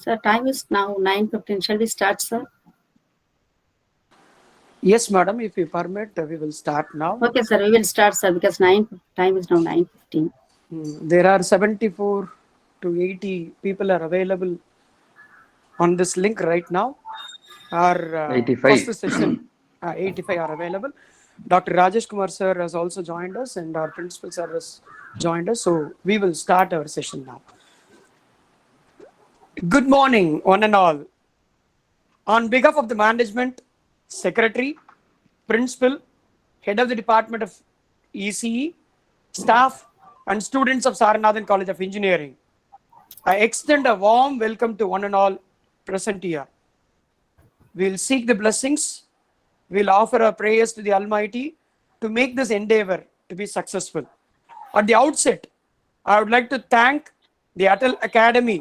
Sir, time is now 9:15. Shall we start, sir? Yes, madam. If you permit, we will start now. Okay, sir. We will start, sir, because time is now 9:15. There are 74 to 80 people are available on this link right now. Our 85. first session, 85 are available. Dr. Rajesh Kumar sir has also joined us, and our principal sir has joined us. So we will start our session now. Good morning, one and all. On behalf of the management, secretary, principal, head of the Department of ECE, staff, and students of Saranathan College of Engineering, I extend a warm welcome to one and all present here. We will seek the blessings. We will offer our prayers to the Almighty to make this endeavor to be successful. At the outset, I would like to thank the Atal Academy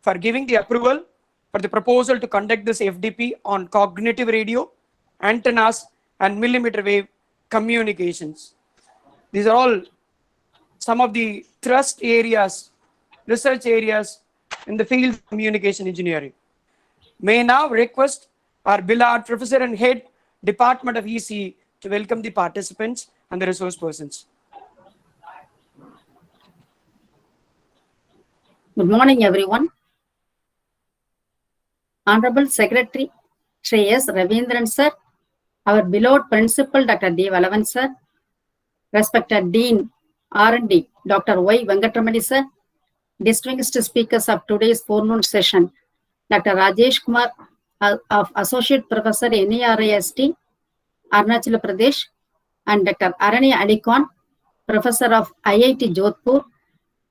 for giving the approval for the proposal to conduct this FDP on cognitive radio, antennas, and millimeter wave communications. These are all some of the thrust areas, research areas in the field of communication engineering. May now request our beloved Professor and Head, Department of ECE, to welcome the participants and the resource persons. Good morning, everyone. Honorable Secretary Shri S. Ravindran sir, our beloved Principal Dr. D. Valavan sir, respected Dean R&D Dr. Y. Venkatramani sir, distinguished speakers of today's forenoon session, Dr. Rajesh Kumar, of Associate Professor NERIST, Arunachal Pradesh, and Dr. Arani Ali Khan, Professor of IIT Jodhpur,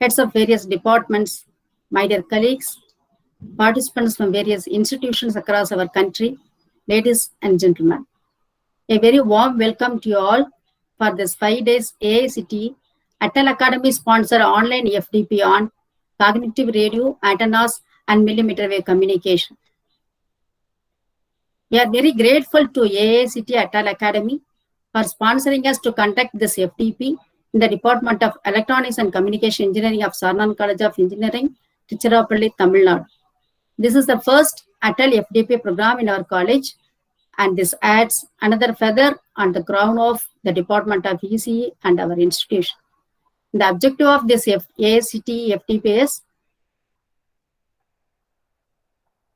heads of various departments, my dear colleagues, participants from various institutions across our country, ladies and gentlemen. A very warm welcome to you all for this 5 days AICTE Atal Academy sponsored online FDP on cognitive radio, antennas, and millimeter wave communication. We are very grateful to AICTE Atal Academy for sponsoring us to conduct this FDP in the Department of Electronics and Communication Engineering of Saranathan College of Engineering, Tiruchirappalli, Tamil Nadu. This is the first Atal FDP program in our college, and this adds another feather on the crown of the Department of ECE and our institution. The objective of this AICTE FDP is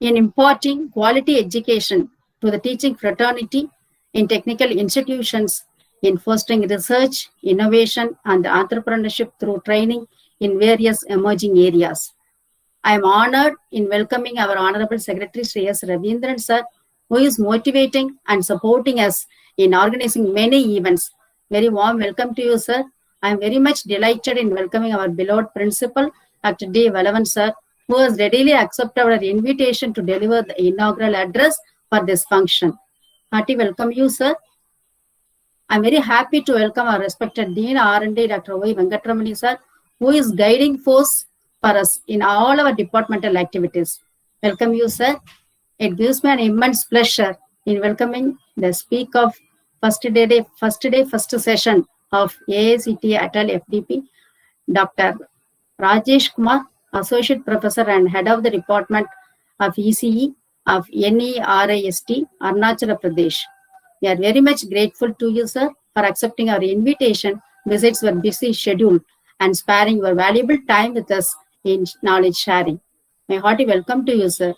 in imparting quality education to the teaching fraternity in technical institutions, in fostering research, innovation, and entrepreneurship through training in various emerging areas. I am honored in welcoming our Honorable Secretary Shri S. Ravindran sir, who is motivating and supporting us in organizing many events. Very warm welcome to you, sir. I am very much delighted in welcoming our beloved Principal, Dr. D. Valavan sir, who has readily accepted our invitation to deliver the inaugural address for this function. Hearty welcome you, sir. I am very happy to welcome our respected Dean R&D, Dr. Y. Venkatramani sir, who is guiding force for us in all our departmental activities. Welcome you, sir. It gives me an immense pleasure in welcoming the speaker of first session of AICTE Atal FDP, Dr. Rajesh Kumar, Associate Professor and Head of the Department of ECE of NERIST, Arunachal Pradesh. We are very much grateful to you, sir, for accepting our invitation, besides your busy schedule, and sparing your valuable time with us in knowledge sharing. My hearty welcome to you, sir.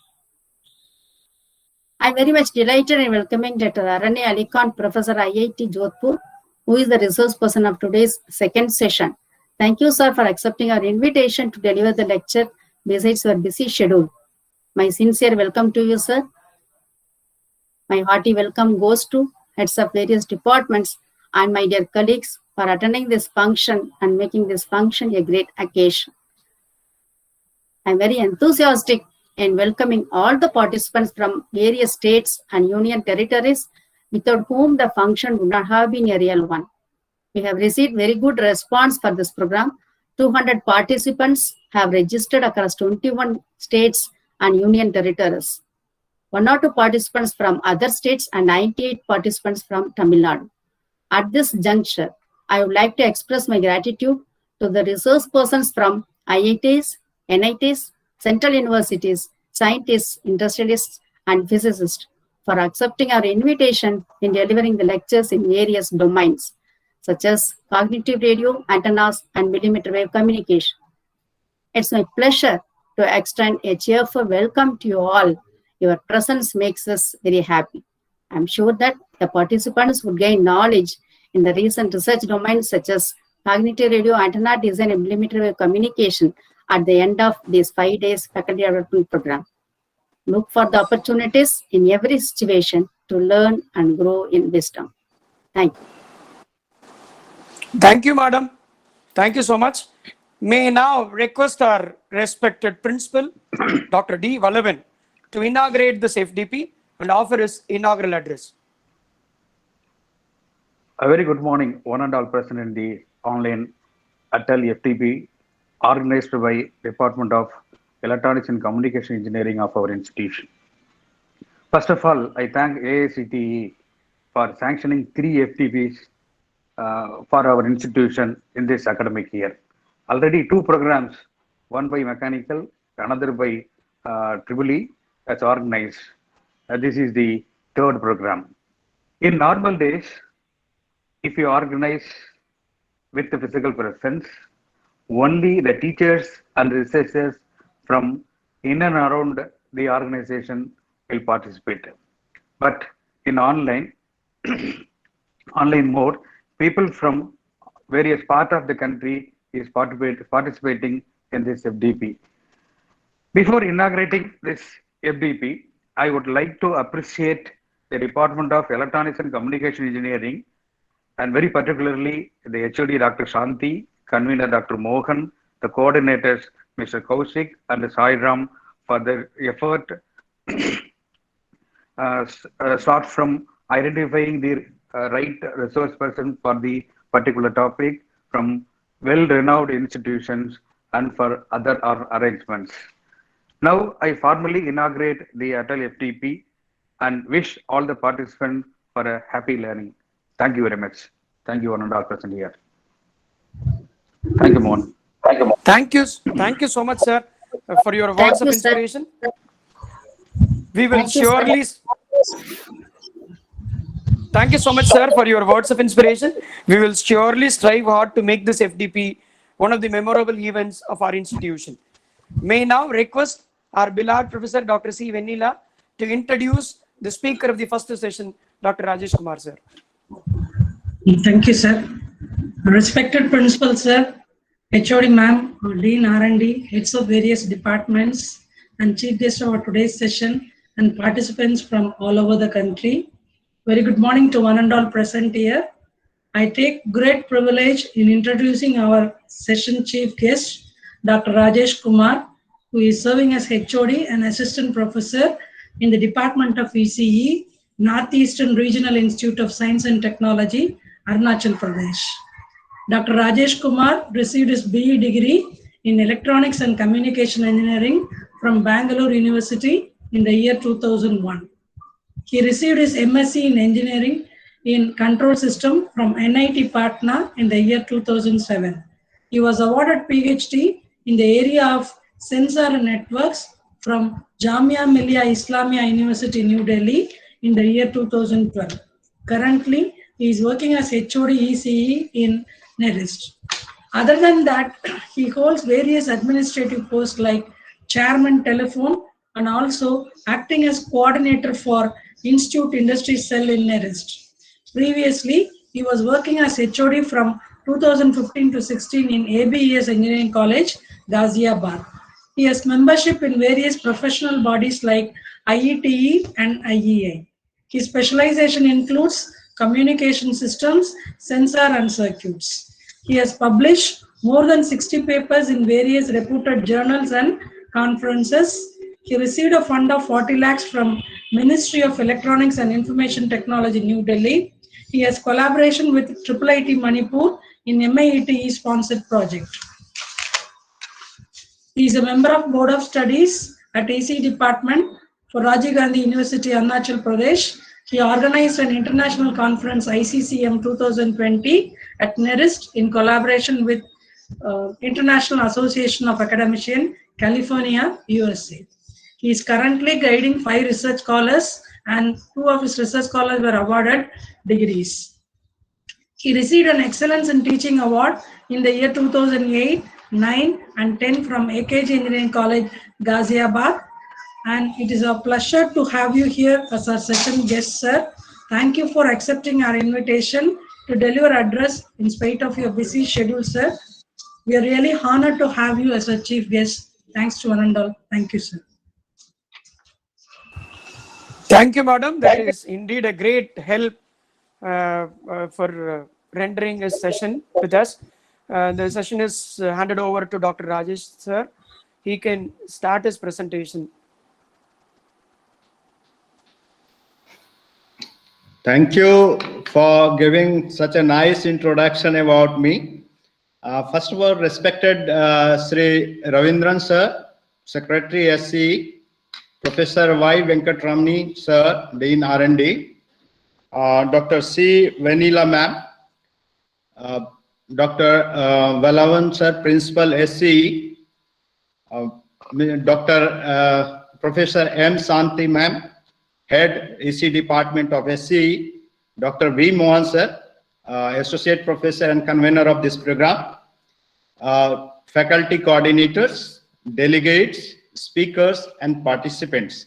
I am very much delighted in welcoming Dr. Arani Ali Khan, Professor IIT Jodhpur, who is the resource person of today's second session. Thank you, sir, for accepting our invitation to deliver the lecture besides your busy schedule. My sincere welcome to you, sir. My hearty welcome goes to heads of various departments and my dear colleagues for attending this function and making this function a great occasion. I am very enthusiastic in welcoming all the participants from various states and union territories without whom the function would not have been a real one. We have received very good response for this program. 200 participants have registered across 21 states and union territories. 1 or 2 participants from other states and 98 participants from Tamil Nadu. At this juncture, I would like to express my gratitude to the resource persons from IITs, NITs, central universities, scientists, industrialists, and physicists for accepting our invitation in delivering the lectures in various domains, such as cognitive radio, antennas, and millimeter wave communication. It's my pleasure to extend a cheerful welcome to you all. Your presence makes us very happy. I'm sure that the participants would gain knowledge in the recent research domains such as cognitive radio, antenna design, and millimeter wave communication at the end of this 5 days faculty development program. Look for the opportunities in every situation to learn and grow in wisdom. Thank you. Thank you, madam. Thank you so much. May now request our respected principal, Dr. D. Vallavan, to inaugurate this FDP and offer his inaugural address. A very good morning, one and all present in the online ATAL FTP organized by Department of Electronics and Communication Engineering of our institution. First of all, I thank AICTE for sanctioning 3 FTPs for our institution in this academic year. Already 2 programs, one by mechanical, another by EEE, that's organized. This is the 3rd program. In normal days, if you organize with the physical presence, only the teachers and researchers from in and around the organization will participate. But in online mode, people from various parts of the country is participating in this FDP. Before inaugurating this FDP, I would like to appreciate the Department of Electronics and Communication Engineering, and very particularly the HOD Dr. Shanti, convener Dr. Mohan, the coordinators Mr. Kaushik and Sairam for their effort start from identifying the right resource person for the particular topic from well-renowned institutions and for other arrangements. Now I formally inaugurate the ATAL FTP and wish all the participants for a happy learning. Thank you very much. Thank you, one and all present here. Thank you, Mohan. Thank you so much, sir, for your words of inspiration. We will surely. Thank you so much, sir, for your words of inspiration. We will surely strive hard to make this FDP one of the memorable events of our institution. May now request our beloved Professor Dr. C. Venila to introduce the speaker of the first session, Dr. Rajesh Kumar, sir. Thank you, sir. Respected Principal, sir, HOD ma'am, Dean R&D, heads of various departments, and chief guest of our today's session, and participants from all over the country. Very good morning to one and all present here. I take great privilege in introducing our session chief guest, Dr. Rajesh Kumar, who is serving as HOD and assistant professor in the Department of ECE, Northeastern Regional Institute of Science and Technology, Arunachal Pradesh. Dr. Rajesh Kumar received his BE degree in Electronics and Communication Engineering from Bangalore University in the year 2001. He received his MSc in Engineering in Control System from NIT Patna in the year 2007. He was awarded PhD in the area of Sensor and Networks from Jamia Millia Islamia University, New Delhi in the year 2012. Currently, he is working as HOD ECE in NERIST. Other than that, he holds various administrative posts like Chairman Telephone and also acting as coordinator for Institute Industry Cell in NERIST. Previously, he was working as HOD from 2015 to 16 in ABES Engineering College, Ghaziabad. He has membership in various professional bodies like IETE and IEA. His specialization includes communication systems, sensor and circuits. He has published more than 60 papers in various reputed journals and conferences. He received a fund of 40 lakhs from Ministry of Electronics and Information Technology, New Delhi. He has collaboration with IIIT Manipur in MIETE sponsored project. He is a member of Board of Studies at EC Department for Rajiv Gandhi University, Arunachal Pradesh. He organized an international conference, ICCM 2020, at NERIST in collaboration with International Association of Academicians, California, USA. He is currently guiding 5 research scholars, and 2 of his research scholars were awarded degrees. He received an Excellence in Teaching Award in the year 2008, 9 and 10 from AKG Engineering College, Ghaziabad. And it is a pleasure to have you here as our second guest, sir. Thank you for accepting our invitation to deliver address in spite of your busy schedule, sir. We are really honored to have you as a chief guest. Thanks to one and all. Thank you, sir. Thank you, madam. That is indeed a great help for rendering a session with us. The session is handed over to Dr. Rajesh, sir. He can start his presentation. Thank you for giving such a nice introduction about me. First of all, respected Sri Ravindran sir, Secretary SCE, Professor Y. Venkatramani sir, Dean R&D, Dr. C. Vanilla ma'am, Dr. Valavan sir, Principal SCE, Dr. Professor M. Santi ma'am, Head EC Department of SCE, Dr. V. Mohan sir, Associate Professor and Convener of this program, faculty coordinators, delegates, speakers, and participants.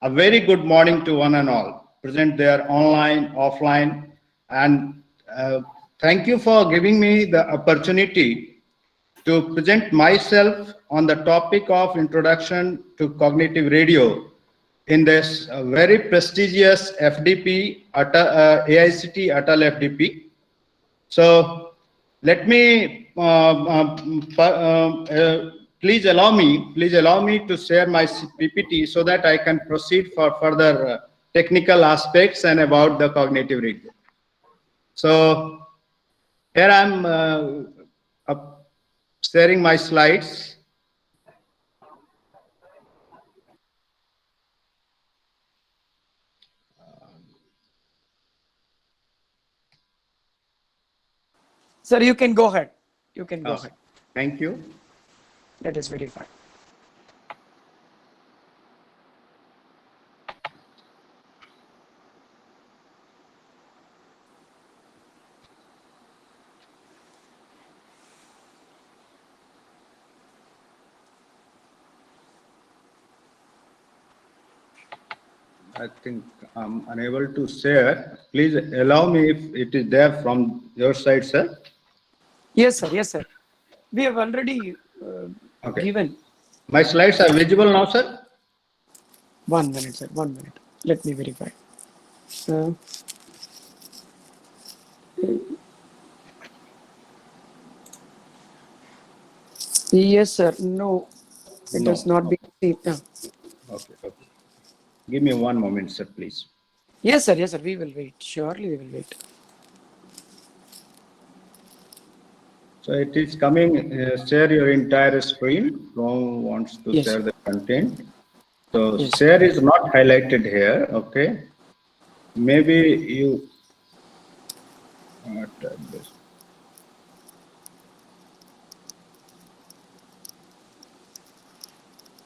A very good morning to one and all, present there online, offline, and thank you for giving me the opportunity to present myself on the topic of Introduction to Cognitive Radio in this very prestigious FDP, AICT Atal FDP. So let me, please allow me to share my PPT so that I can proceed for further technical aspects and about the cognitive radio. So here I'm sharing my slides. Sir, you can go ahead. You can go ahead. Thank you. That is very fine. I think I'm unable to share. Please allow me if it is there from your side, sir. Yes, sir. Yes, sir. We have already given. My slides are visible now, sir? 1 minute, sir. 1 minute. Let me verify. Yes, sir. No, it does not be seen. Okay. Give me 1 moment, sir, please. Yes, sir. Yes, sir. We will wait. Surely we will wait. So it is coming, share your entire screen. Who wants to Yes. share the content? So Yes. share is not highlighted here, okay? Maybe you,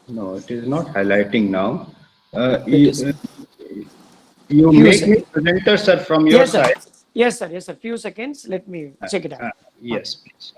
no, it is not highlighting now. You make me presenter, sir, from your Yes, sir. side. Yes, sir. Yes, sir. Few seconds. Let me check it out. Yes, please.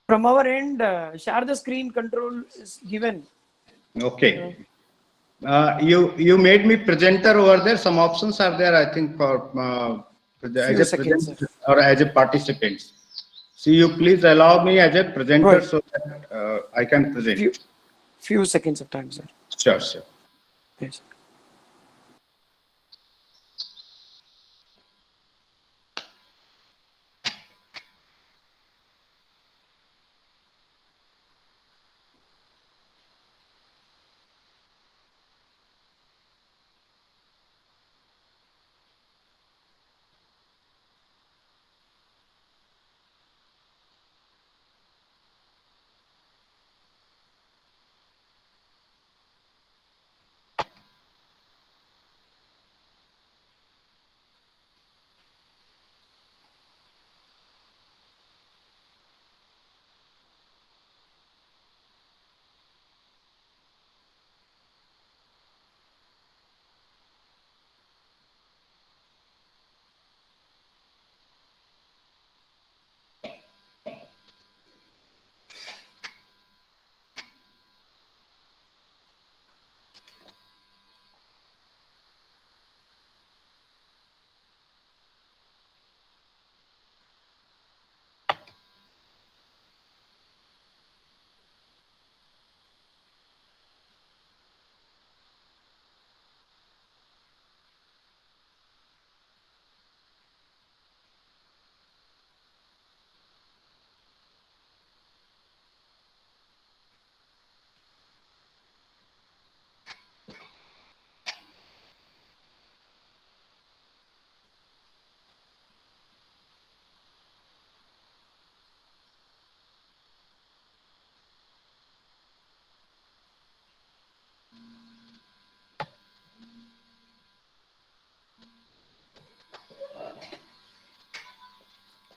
From our end, share the screen control is given. Okay. You made me presenter over there. Some options are there, I think, for as a presenter or as a participant. So you please allow me as a presenter so that I can present. Few seconds of time, sir. Sure, sir. Yes.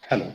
Hello.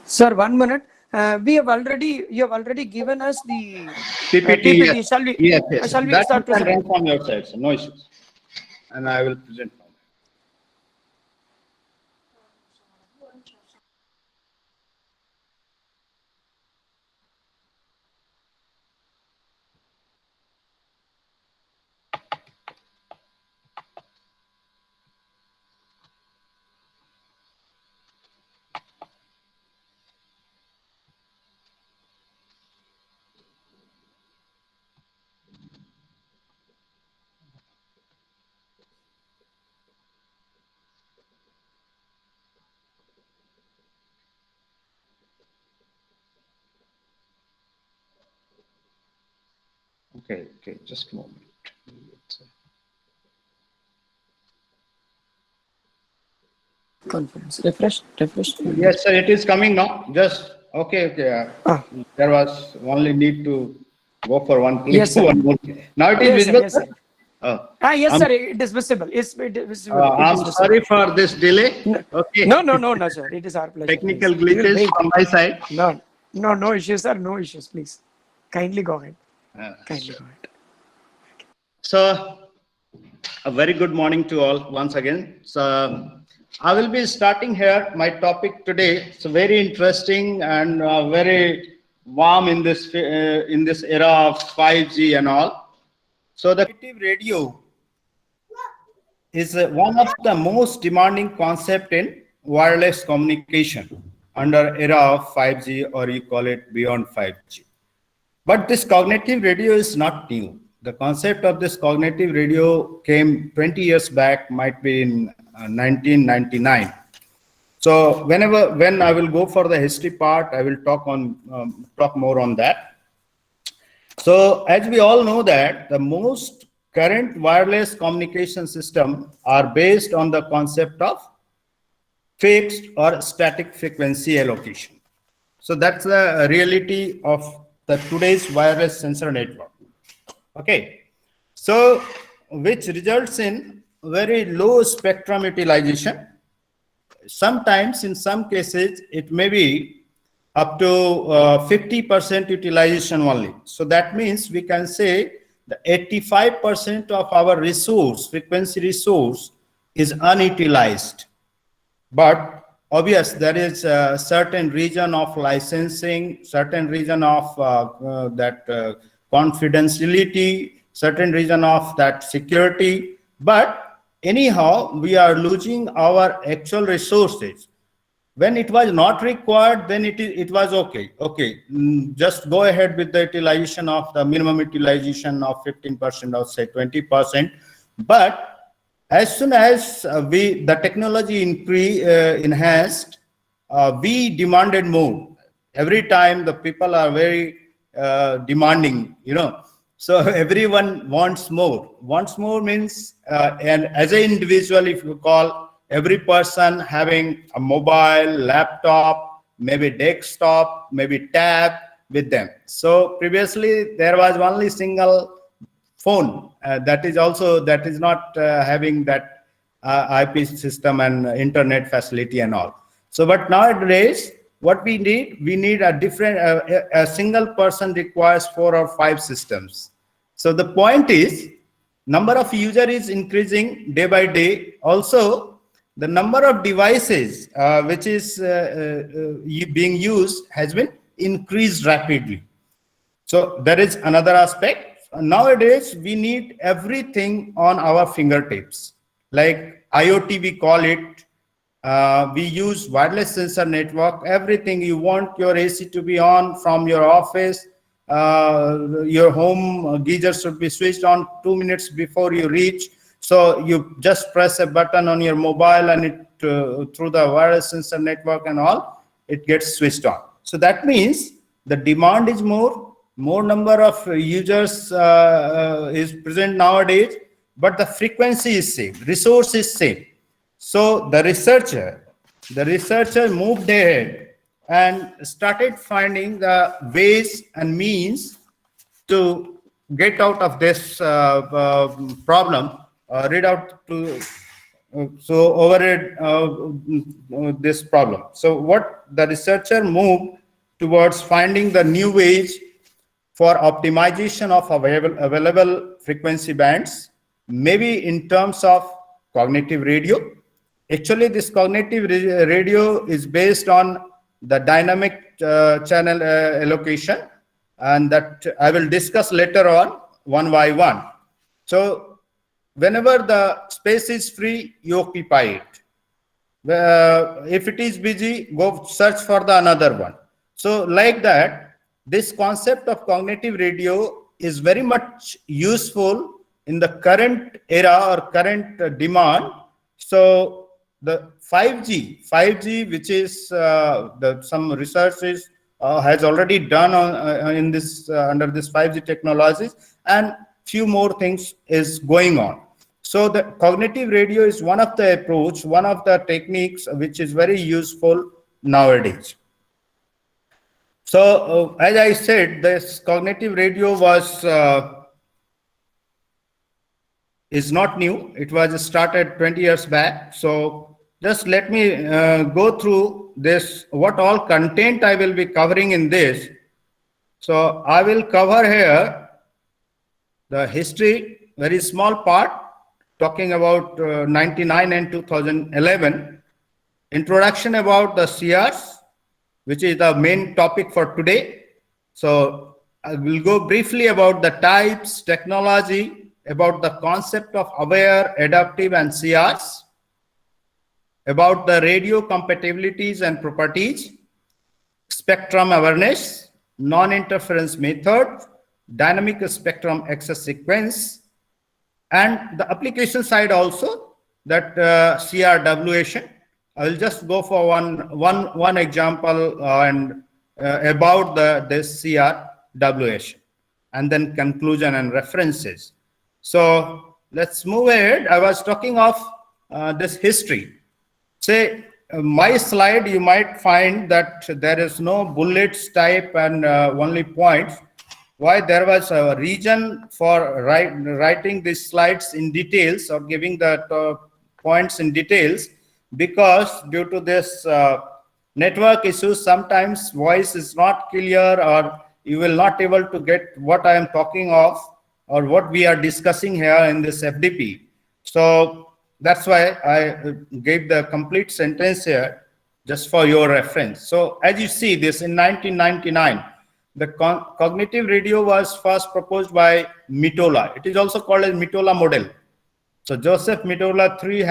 Sir, 1 minute. You have already given us the PPT. PPT. Yes. Shall we? Yes. Yes. Shall we That start you can run presenting? from your side, so no issues. And I will present. Okay. Okay. Just a moment. Conference. Refresh. Yes, sir. It is coming now. Just okay. Okay. Ah. There was only need to go for one click. Yes, sir. One more. Now it is Yes, sir. visible. Yes, sir. Yes, I'm, sir. It is visible. It is visible. It I'm is visible. sorry for this delay. Okay. No, sir. It is our pleasure. Technical Please. We will glitches wait. from my side. No issues, sir. No issues. Please, kindly go ahead. Kindly go ahead. So, a very good morning to all once again. So, I will be starting here. My topic today is very interesting and very warm in this era of 5G and all. So, the connective radio is one of the most demanding concept in wireless communication under era of 5G, or you call it beyond 5G. But this cognitive radio is not new. The concept of this cognitive radio came 20 years back, might be in 1999. So when I will go for the history part, I will talk more on that. So as we all know that the most current wireless communication system are based on the concept of fixed or static frequency allocation. So that's the reality of the today's wireless sensor network. Okay, so which results in very low spectrum utilization. Sometimes in some cases it may be up to 50% utilization only. So that means we can say the 85% of our resource, frequency resource, is unutilized. But obvious, there is a certain region of licensing, certain region of confidentiality, certain region of that security. But anyhow, we are losing our actual resources. When it was not required, then it was okay. Okay, just go ahead with the utilization of the minimum utilization of 15% or say 20%. But as soon as the technology enhanced, we demanded more. Every time the people are very demanding, So everyone wants more. Wants more means, and as an individual, if you call every person having a mobile, laptop, maybe desktop, maybe tab with them. So previously there was only single phone that is not having that IP system and internet facility and all. So, but nowadays, what we need a different, a single person requires 4 or 5 systems. So the point is, number of user is increasing day by day. Also, the number of devices which is being used has been increased rapidly. So there is another aspect. Nowadays, we need everything on our fingertips, like IoT, we call it. We use wireless sensor network. Everything you want your AC to be on from your office, your home geyser should be switched on 2 minutes before you reach. So you just press a button on your mobile and it through the wireless sensor network and all, it gets switched on. So that means the demand is more number of users is present nowadays, but the frequency is same, resource is same. So the researcher moved ahead and started finding the ways and means to get out of this problem, override this problem. So what the researcher moved towards finding the new ways for optimization of available frequency bands, maybe in terms of cognitive radio. Actually, this cognitive radio is based on the dynamic channel allocation, and that I will discuss later on one by one. So whenever the space is free, you occupy it. If it is busy, go search for the another one. So like that, this concept of cognitive radio is very much useful in the current era or current demand. So the 5G, which is some researches has already done on in this under this 5G technologies, and few more things is going on. So the cognitive radio is one of the approach, one of the techniques which is very useful nowadays. So as I said, this cognitive radio is not new. It was started 20 years back. So just let me go through this, what all content I will be covering in this. So I will cover here the history, very small part, talking about 99 and 2011, introduction about the CRs, which is the main topic for today. So I will go briefly about the types, technology, about the concept of aware, adaptive, and CRs, about the radio compatibilities and properties, spectrum awareness, non-interference method, dynamic spectrum access sequence, and the application side also, that CR evaluation. I will just go for one example and about this CR evaluation, and then conclusion and references. So let's move ahead. I was talking of this history. Say my slide, you might find that there is no bullets type and only points. Why? There was a reason for writing these slides in details or giving the points in details, because due to this network issues, sometimes voice is not clear, or you will not able to get what I am talking of or what we are discussing here in this FDP. So that's why I gave the complete sentence here just for your reference. So as you see this, in 1999, the cognitive radio was first proposed by Mottola. It is also called as Mottola model. So Joseph Mottola III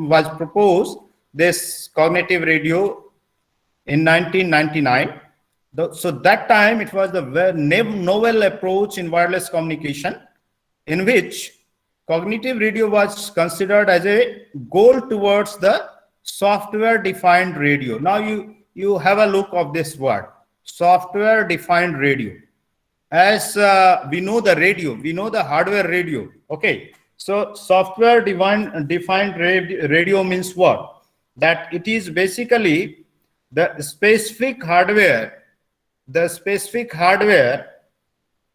was proposed this cognitive radio in 1999. So that time it was the novel approach in wireless communication, in which cognitive radio was considered as a goal towards the software-defined radio. Now you have a look of this word, software-defined radio. as we know the radio, we know the hardware radio. Okay, so software defined radio means what? That it is basically the specific hardware. The specific hardware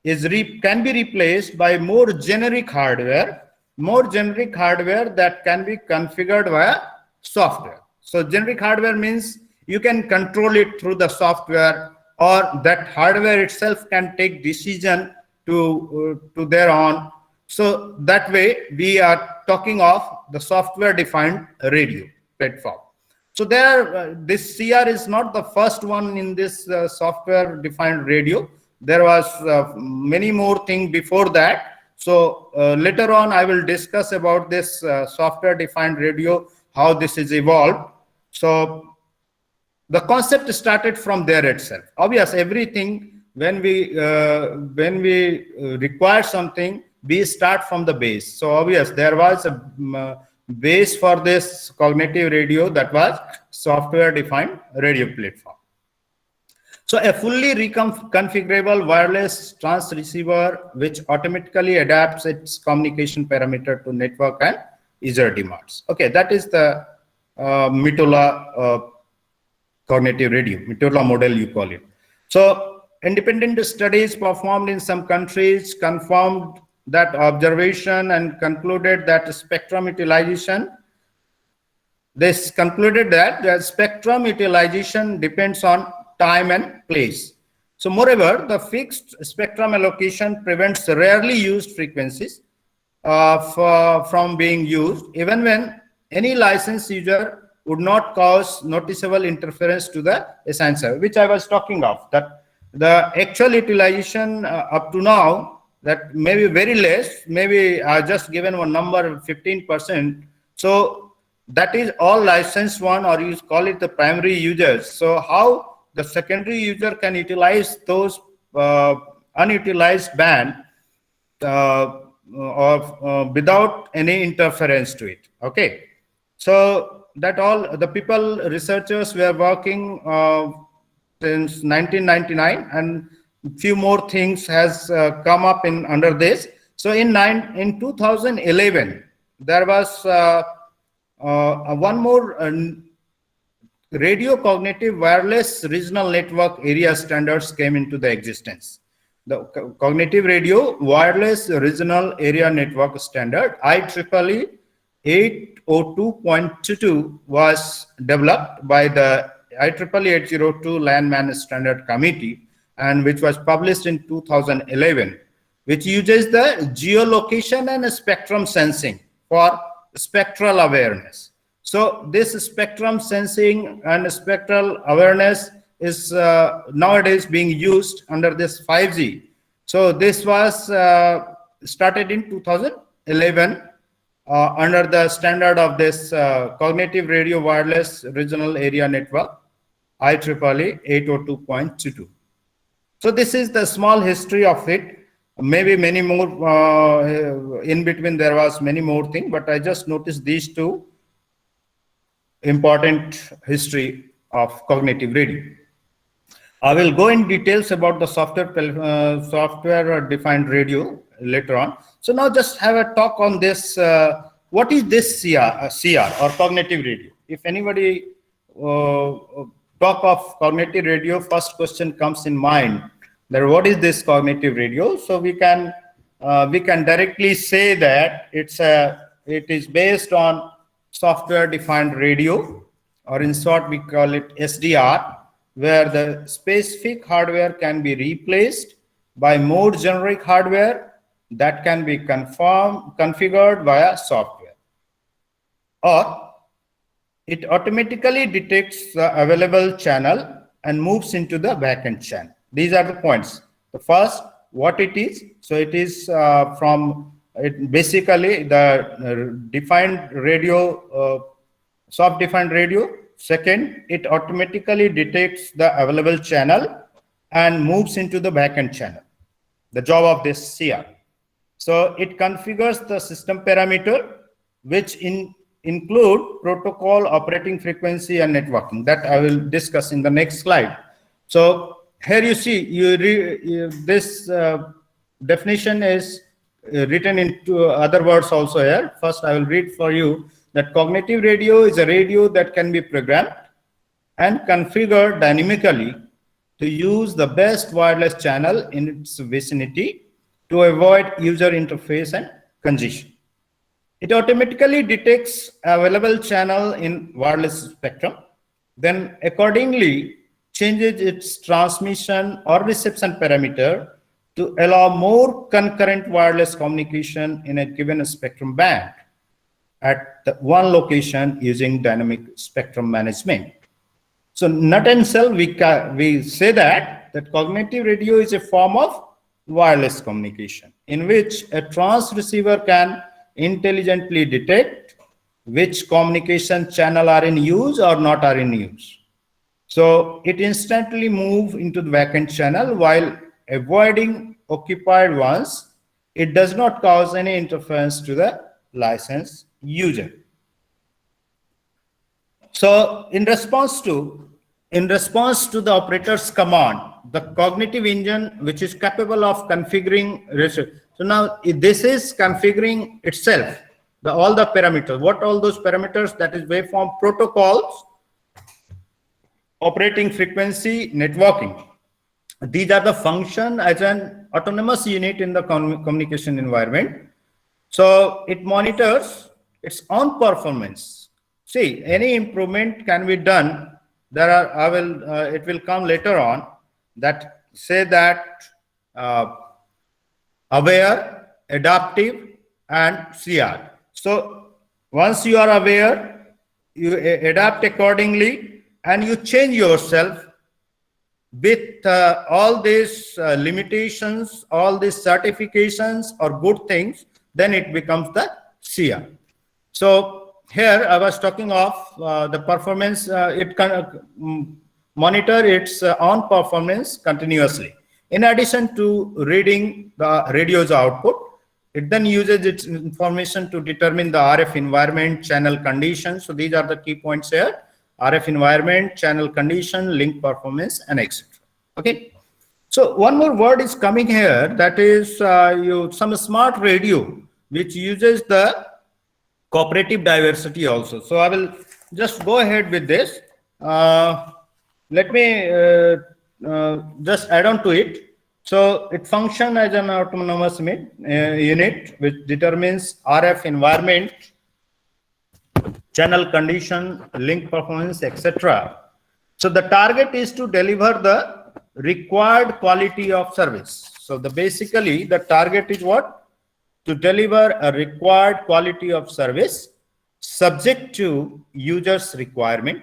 can be replaced by more generic hardware that can be configured via software. So generic hardware means you can control it through the software, or that hardware itself can take decision to their own. So that way we are talking of the software defined radio platform. So this CR is not the first one in this software defined radio. There was many more things before that. So later on I will discuss about this software defined radio, how this is evolved. So the concept started from there itself. Obvious, everything when we require something, we start from the base. So obvious, there was a base for this cognitive radio, that was software defined radio platform. So a fully configurable wireless transceiver which automatically adapts its communication parameter to network and user demands. Okay, that is the Motorola cognitive radio, Motorola model you call it. So independent studies performed in some countries confirmed that observation and concluded that spectrum utilization. This concluded that the spectrum utilization depends on time and place. So moreover, the fixed spectrum allocation prevents rarely used frequencies from being used, even when any licensed user would not cause noticeable interference to the assigned server, which I was talking of, that the actual utilization up to now, that may be very less, maybe I just given one number, 15%. So that is all licensed one, or you call it the primary users. So how the secondary user can utilize those unutilized band without any interference to it. Okay, so that all the people, researchers were working since 1999, and few more things has come up in under this. So in 2011 there was one more radio cognitive wireless regional network area standards came into the existence. The cognitive radio wireless regional area network standard IEEE 802.22 was developed by the IEEE 802 Landman Standard Committee, and which was published in 2011, which uses the geolocation and spectrum sensing for spectral awareness. So this spectrum sensing and spectral awareness is nowadays being used under this 5G. So this was started in 2011 under the standard of this cognitive radio wireless regional area network IEEE 802.22. So this is the small history of it. Maybe many more in between there was many more things, but I just noticed these two important history of cognitive radio. I will go in details about the software defined radio later on. So now just have a talk on this. What is this CR or cognitive radio? If anybody talk of cognitive radio, first question comes in mind that what is this cognitive radio? So we can directly say that it is based on software defined radio, or in short we call it SDR, where the specific hardware can be replaced by more generic hardware that can be configured via software, or it automatically detects the available channel and moves into the backend channel. These are the points. The first, what it is. So it is basically the defined radio, soft defined radio. Second, it automatically detects the available channel and moves into the backend channel. The job of this CR. So it configures the system parameter, which include protocol, operating frequency, and networking. That I will discuss in the next slide. So here you see, this definition is written into other words also here. First, I will read for you that cognitive radio is a radio that can be programmed and configured dynamically to use the best wireless channel in its vicinity to avoid user interface and congestion. It automatically detects available channel in wireless spectrum, then accordingly changes its transmission or reception parameter to allow more concurrent wireless communication in a given spectrum band at one location using dynamic spectrum management. So nut and shell, we say that cognitive radio is a form of wireless communication in which a transceiver can intelligently detect which communication channel are in use or not are in use. So it instantly moves into the vacant channel while avoiding occupied ones. It does not cause any interference to the licensed user. So in response to the operator's command, the cognitive engine, which is capable of configuring, so now this is configuring itself, all the parameters. What all those parameters? That is waveform protocols, operating frequency, networking. These are the function as an autonomous unit in the communication environment. So it monitors its own performance. See, any improvement can be done. There are, it will come later on that say that aware, adaptive, and CR. So once you are aware, you adapt accordingly and you change yourself with all these limitations, all these certifications or good things, then it becomes the CR. So here I was talking of the performance, it can monitor its own performance continuously. In addition to reading the radio's output, it then uses its information to determine the RF environment, channel conditions. So these are the key points here: RF environment, channel condition, link performance, and etc. Okay. So one more word is coming here, that is some smart radio which uses the cooperative diversity also. So I will just go ahead with this. Let me just add on to it. So it functions as an autonomous unit which determines RF environment, channel condition, link performance, etc. So the target is to deliver the required quality of service. So basically the target is what? To deliver a required quality of service subject to users' requirement,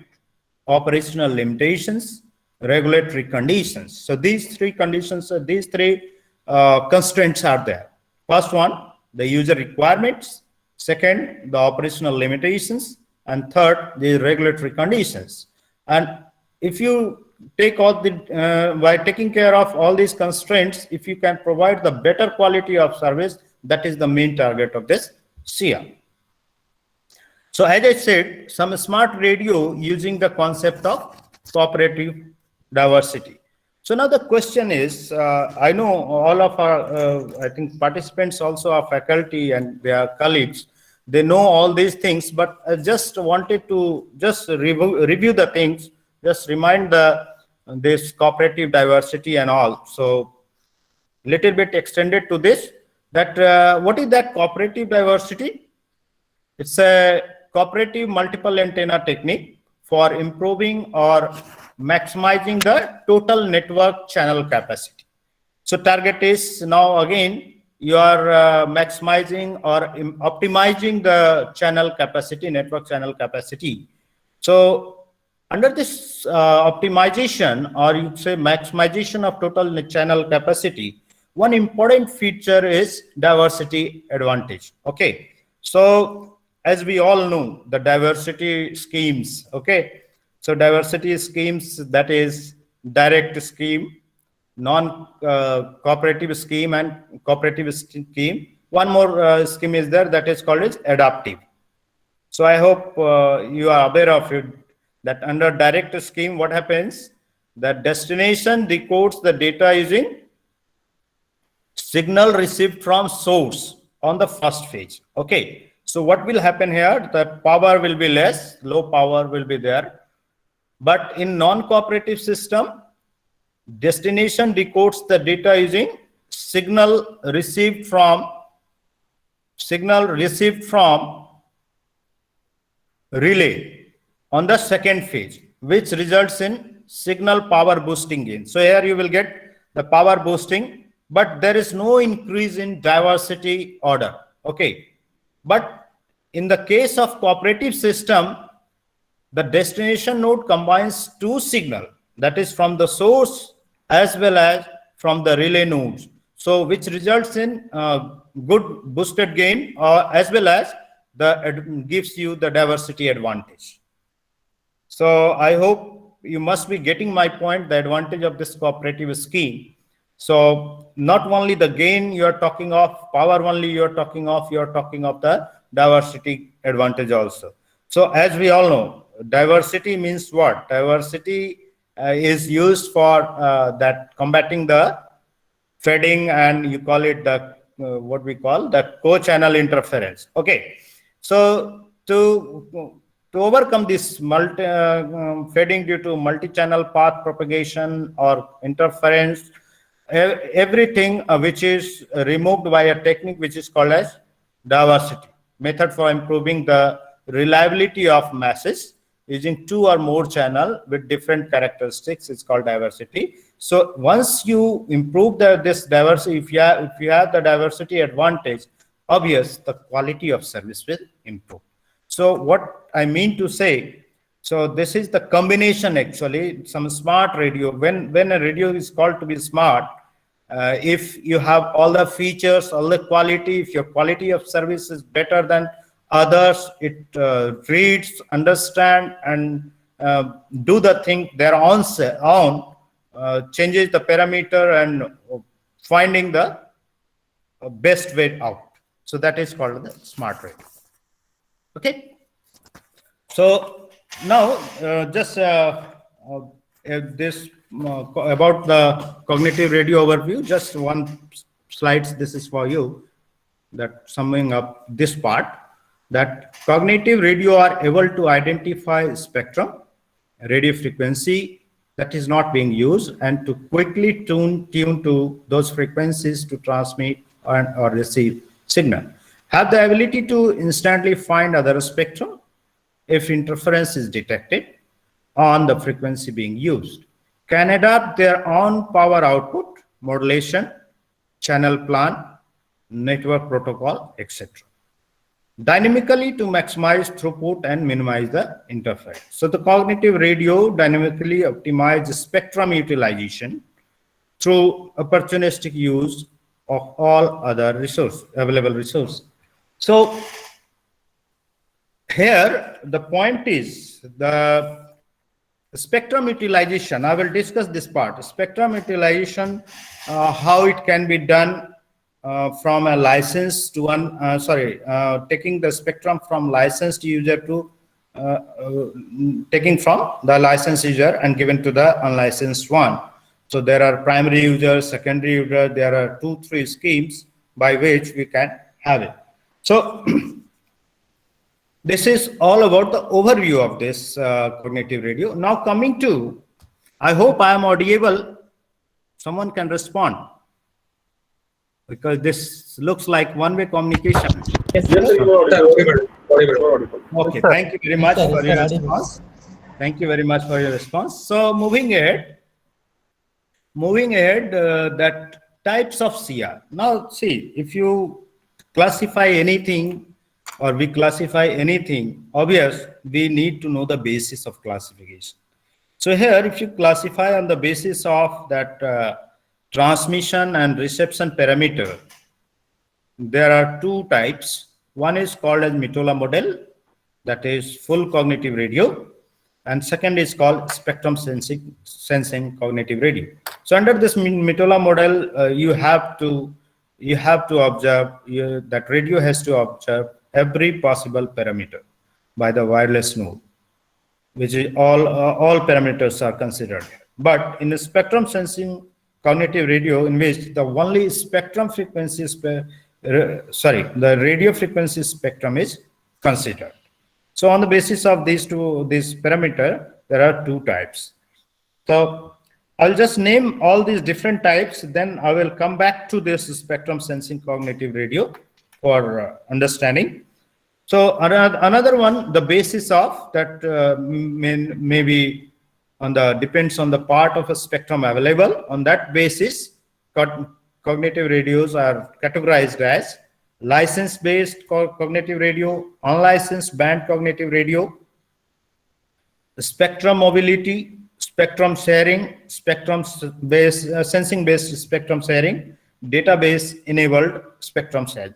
operational limitations, regulatory conditions. So these three conditions, these three constraints are there. First one, the user requirements. Second, the operational limitations. And third, the regulatory conditions. And if you take all the, by taking care of all these constraints, if you can provide the better quality of service, that is the main target of this CR. So as I said, some smart radio using the concept of cooperative diversity. So now the question is, I know all of our, I think participants also are faculty and their colleagues, they know all these things, but I just wanted to just review the things, just remind this cooperative diversity and all. So little bit extended to this, that what is that cooperative diversity? It's a cooperative multiple antenna technique for improving or maximizing the total network channel capacity. So target is now again, you are maximizing or optimizing the channel capacity, network channel capacity. So under this optimization, or you say maximization of total channel capacity, one important feature is diversity advantage. Okay. So as we all know, the diversity schemes, okay. So diversity schemes, that is direct scheme, non-cooperative scheme, and cooperative scheme. One more scheme is there, that is called as adaptive. So I hope you are aware of it, that under direct scheme, what happens? the destination decodes the data using signal received from source on the first phase. Okay, so what will happen here? The power will be less, low power will be there. But in non-cooperative system, destination decodes the data using signal received from relay on the second phase, which results in signal power boosting gain. So here you will get the power boosting, but there is no increase in diversity order. Okay, but in the case of cooperative system, the destination node combines two signal, that is from the source as well as from the relay nodes. So which results in good boosted gain as well as gives you the diversity advantage. So I hope you must be getting my point, the advantage of this cooperative scheme. So not only the gain you are talking of, power only you are talking of the diversity advantage also. So as we all know, diversity means what? Diversity is used for that combating the fading, and you call it the what we call the co-channel interference. Okay, so to overcome this fading due to multi-channel path propagation or interference, everything which is removed by a technique which is called as diversity method for improving the reliability of masses using two or more channel with different characteristics is called diversity. So once you improve this diversity, if you have the diversity advantage, obvious the quality of service will improve. So what I mean to say, so this is the combination actually, some smart radio. When a radio is called to be smart, if you have all the features, all the quality, if your quality of service is better than others, it reads, understand, and do the thing their own, changes the parameter and finding the best way out. So that is called the smart radio. Okay. So now just this about the cognitive radio overview, just one slide. This is for you, that summing up this part, that cognitive radio are able to identify spectrum, radio frequency that is not being used, and to quickly tune to those frequencies to transmit or receive signal. Have the ability to instantly find other spectrum if interference is detected on the frequency being used. Can adapt their own power output, modulation, channel plan, network protocol, etc. Dynamically to maximize throughput and minimize the interference. So the cognitive radio dynamically optimizes spectrum utilization through opportunistic use of all other available resources. So here the point is the spectrum utilization. I will discuss this part. Spectrum utilization, how it can be done from a license to taking the spectrum from licensed user to taking from the licensed user and given to the unlicensed one. So there are primary users, secondary users. There are 2-3 schemes by which we can have it. So this is all about the overview of this cognitive radio. Now coming to, I hope I am audible. Someone can respond, because this looks like one-way communication. Yes, you are audible. Okay, thank you very much for your response. Thank you very much for your response. So moving ahead, that types of CR. Now see, if you classify anything or we classify anything, obvious, we need to know the basis of classification. So here, if you classify on the basis of that transmission and reception parameter, there are two types. One is called as Mottola model, that is full cognitive radio, and second is called spectrum sensing cognitive radio. So under this Mottola model, you have to observe, that radio has to observe every possible parameter by the wireless node, which is all parameters are considered. But in the spectrum sensing cognitive radio, in which the only spectrum frequency, the radio frequency spectrum is considered. So on the basis of this parameter, there are two types. So I'll just name all these different types, then I will come back to this spectrum sensing cognitive radio for understanding. So another one, the basis of that maybe depends on the part of a spectrum available. On that basis, cognitive radios are categorized as license-based cognitive radio, unlicensed band cognitive radio, spectrum mobility, spectrum sharing, spectrum-based sensing-based spectrum sharing, database-enabled spectrum sharing.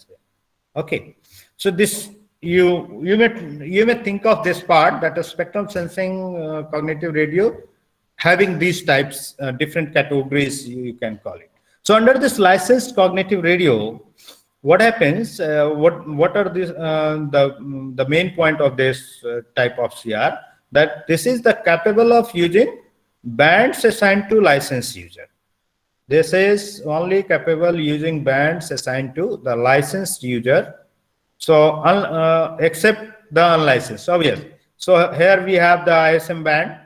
Okay, so this you may think of this part, that a spectrum sensing cognitive radio having these types, different categories you can call it. So under this licensed cognitive radio, what happens? What are the main point of this type of CR? That this is the capable of using bands assigned to licensed user. This is only capable using bands assigned to the licensed user. So except the unlicensed. So yes. So here we have the ISM band.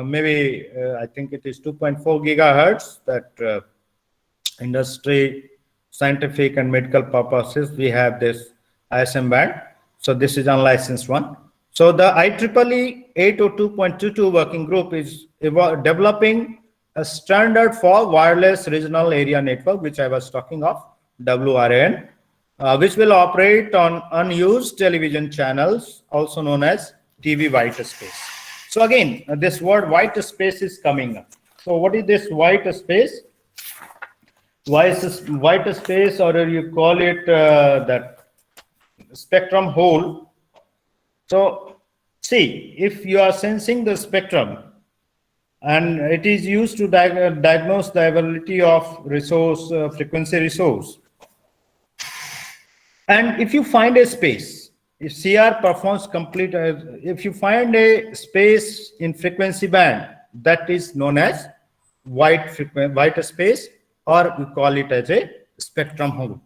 Maybe I think it is 2.4 gigahertz. That industry, scientific and medical purposes, we have this ISM band. So this is unlicensed one. So the IEEE 802.22 working group is developing a standard for wireless regional area network, which I was talking of, WRAN, which will operate on unused television channels, also known as TV white space. So again, this word white space is coming up. So what is this white space? White space, or you call it that spectrum hole. So see, if you are sensing the spectrum and it is used to diagnose the availability of resource, frequency resource, and if you find a space, if CR performs complete, if you find a space in frequency band, that is known as white space, or we call it as a spectrum hole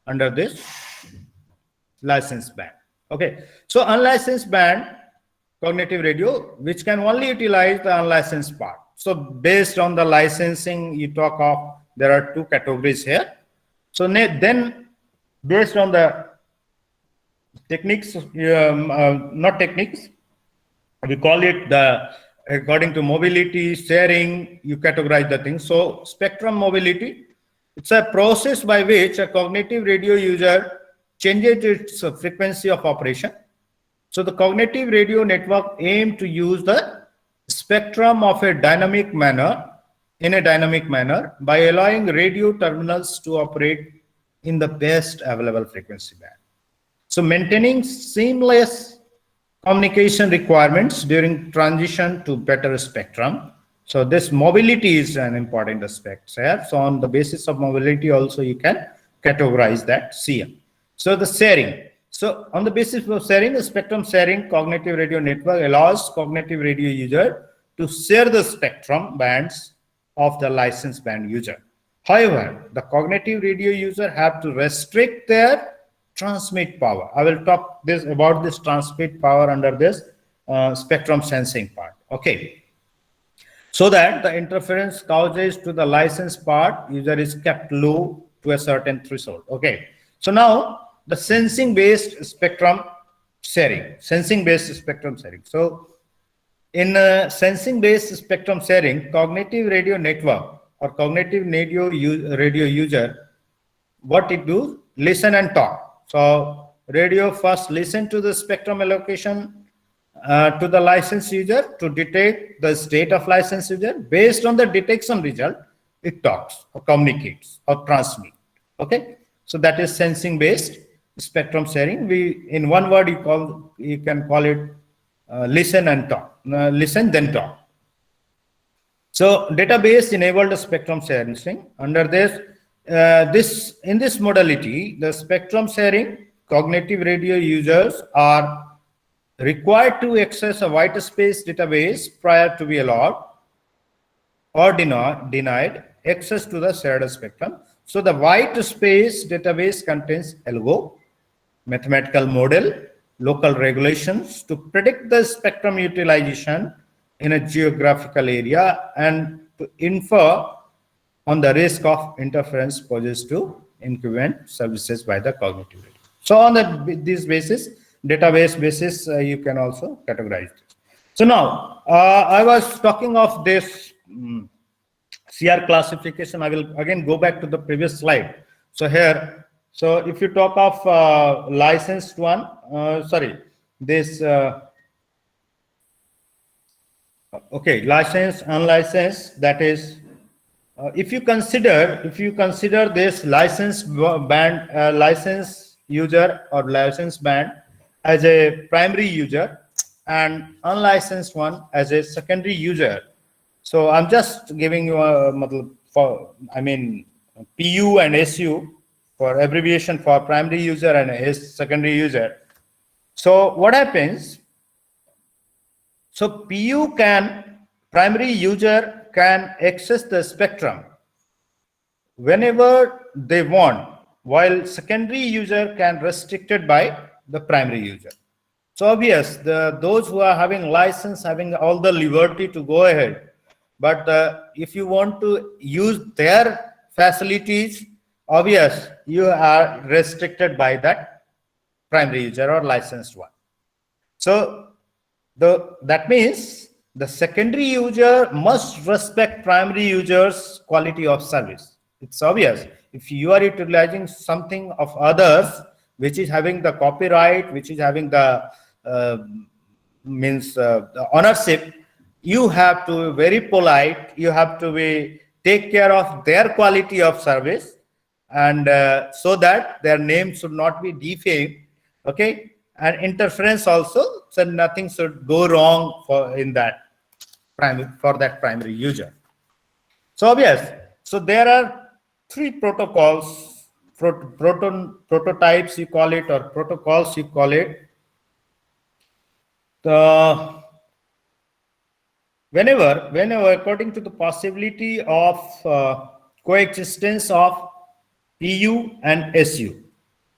under this licensed band. Okay, so unlicensed band cognitive radio, which can only utilize the unlicensed part. So based on the licensing you talk of, there are two categories here. So then based on the techniques, not techniques, we call it according to mobility, sharing, you categorize the things. So spectrum mobility, it's a process by which a cognitive radio user changes its frequency of operation. So the cognitive radio network aims to use the spectrum of a dynamic manner, by allowing radio terminals to operate in the best available frequency band. So maintaining seamless communication requirements during transition to better spectrum. So this mobility is an important aspect here. So on the basis of mobility also you can categorize that CM. So the sharing. So on the basis of sharing, the spectrum sharing cognitive radio network allows cognitive radio user to share the spectrum bands of the licensed band user. However, the cognitive radio user have to restrict their transmit power. I will talk about this transmit power under this spectrum sensing part. Okay. So that the interference causes to the licensed part user is kept low to a certain threshold. Okay. So now the sensing based spectrum sharing. So in sensing based spectrum sharing, cognitive radio network or cognitive radio user, what it do? Listen and talk. So radio first listen to the spectrum allocation to the licensed user to detect the state of licensed user. Based on the detection result, it talks or communicates or transmits. Okay, so that is sensing based spectrum sharing. We, in one word, you can call it listen and talk. Listen then talk. So database enabled spectrum sharing. Under this, in this modality, the spectrum sharing cognitive radio users are required to access a white space database prior to be allowed. or denied access to the shared spectrum. So the white space database contains algo, mathematical model, local regulations to predict the spectrum utilization in a geographical area and to infer on the risk of interference posed to incumbent services by the cognitive area. So on this basis, database basis, you can also categorize this. So now, I was talking of this CR classification. I will again go back to the previous slide. So here, so if you talk of licensed one, licensed, unlicensed, that is, if you consider this licensed band, license user or license band as a primary user and unlicensed one as a secondary user. So I'm just giving you a PU and SU for abbreviation for primary user and secondary user. So what happens? So primary user can access the spectrum whenever they want, while secondary user can restricted by the primary user. So obvious, those who are having license, having all the liberty to go ahead. But if you want to use their facilities, obvious, you are restricted by that primary user or licensed one. So that means the secondary user must respect primary user's quality of service. It's obvious. If you are utilizing something of others, which is having the copyright, which is having the the ownership, you have to be very polite. You have to take care of their quality of service, and so that their name should not be defamed. Okay, and interference also, so nothing should go wrong for that primary user. So obvious. So there are three protocols, prototypes you call it, or protocols you call it. Whenever according to the possibility of coexistence of PU and SU,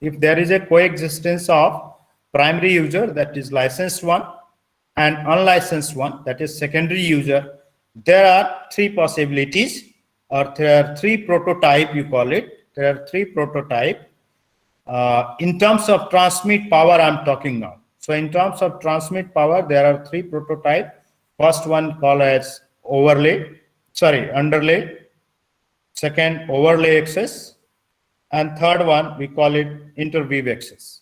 if there is a coexistence of primary user, that is licensed one, and unlicensed one, that is secondary user, there are three possibilities, or there are three prototype, you call it. There are three prototype. In terms of transmit power, I'm talking now. So in terms of transmit power, there are three prototype. First one called as underlay. Second, overlay access. And third one, we call it interweave access.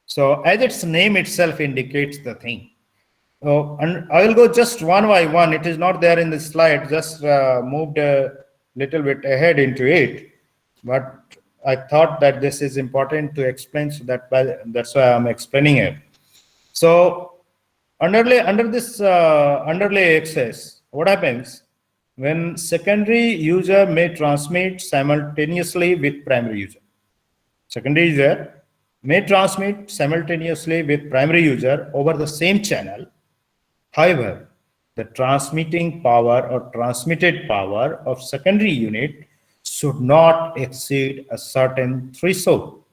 So as its name itself indicates the thing. And I will go just one by one. It is not there in the slide, just moved a little bit ahead into it. But I thought that this is important to explain, so that's why I'm explaining it. So under this underlay access, what happens when secondary user may transmit simultaneously with primary user? Secondary user may transmit simultaneously with primary user over the same channel. However, the transmitting power or transmitted power of secondary unit should not exceed a certain threshold.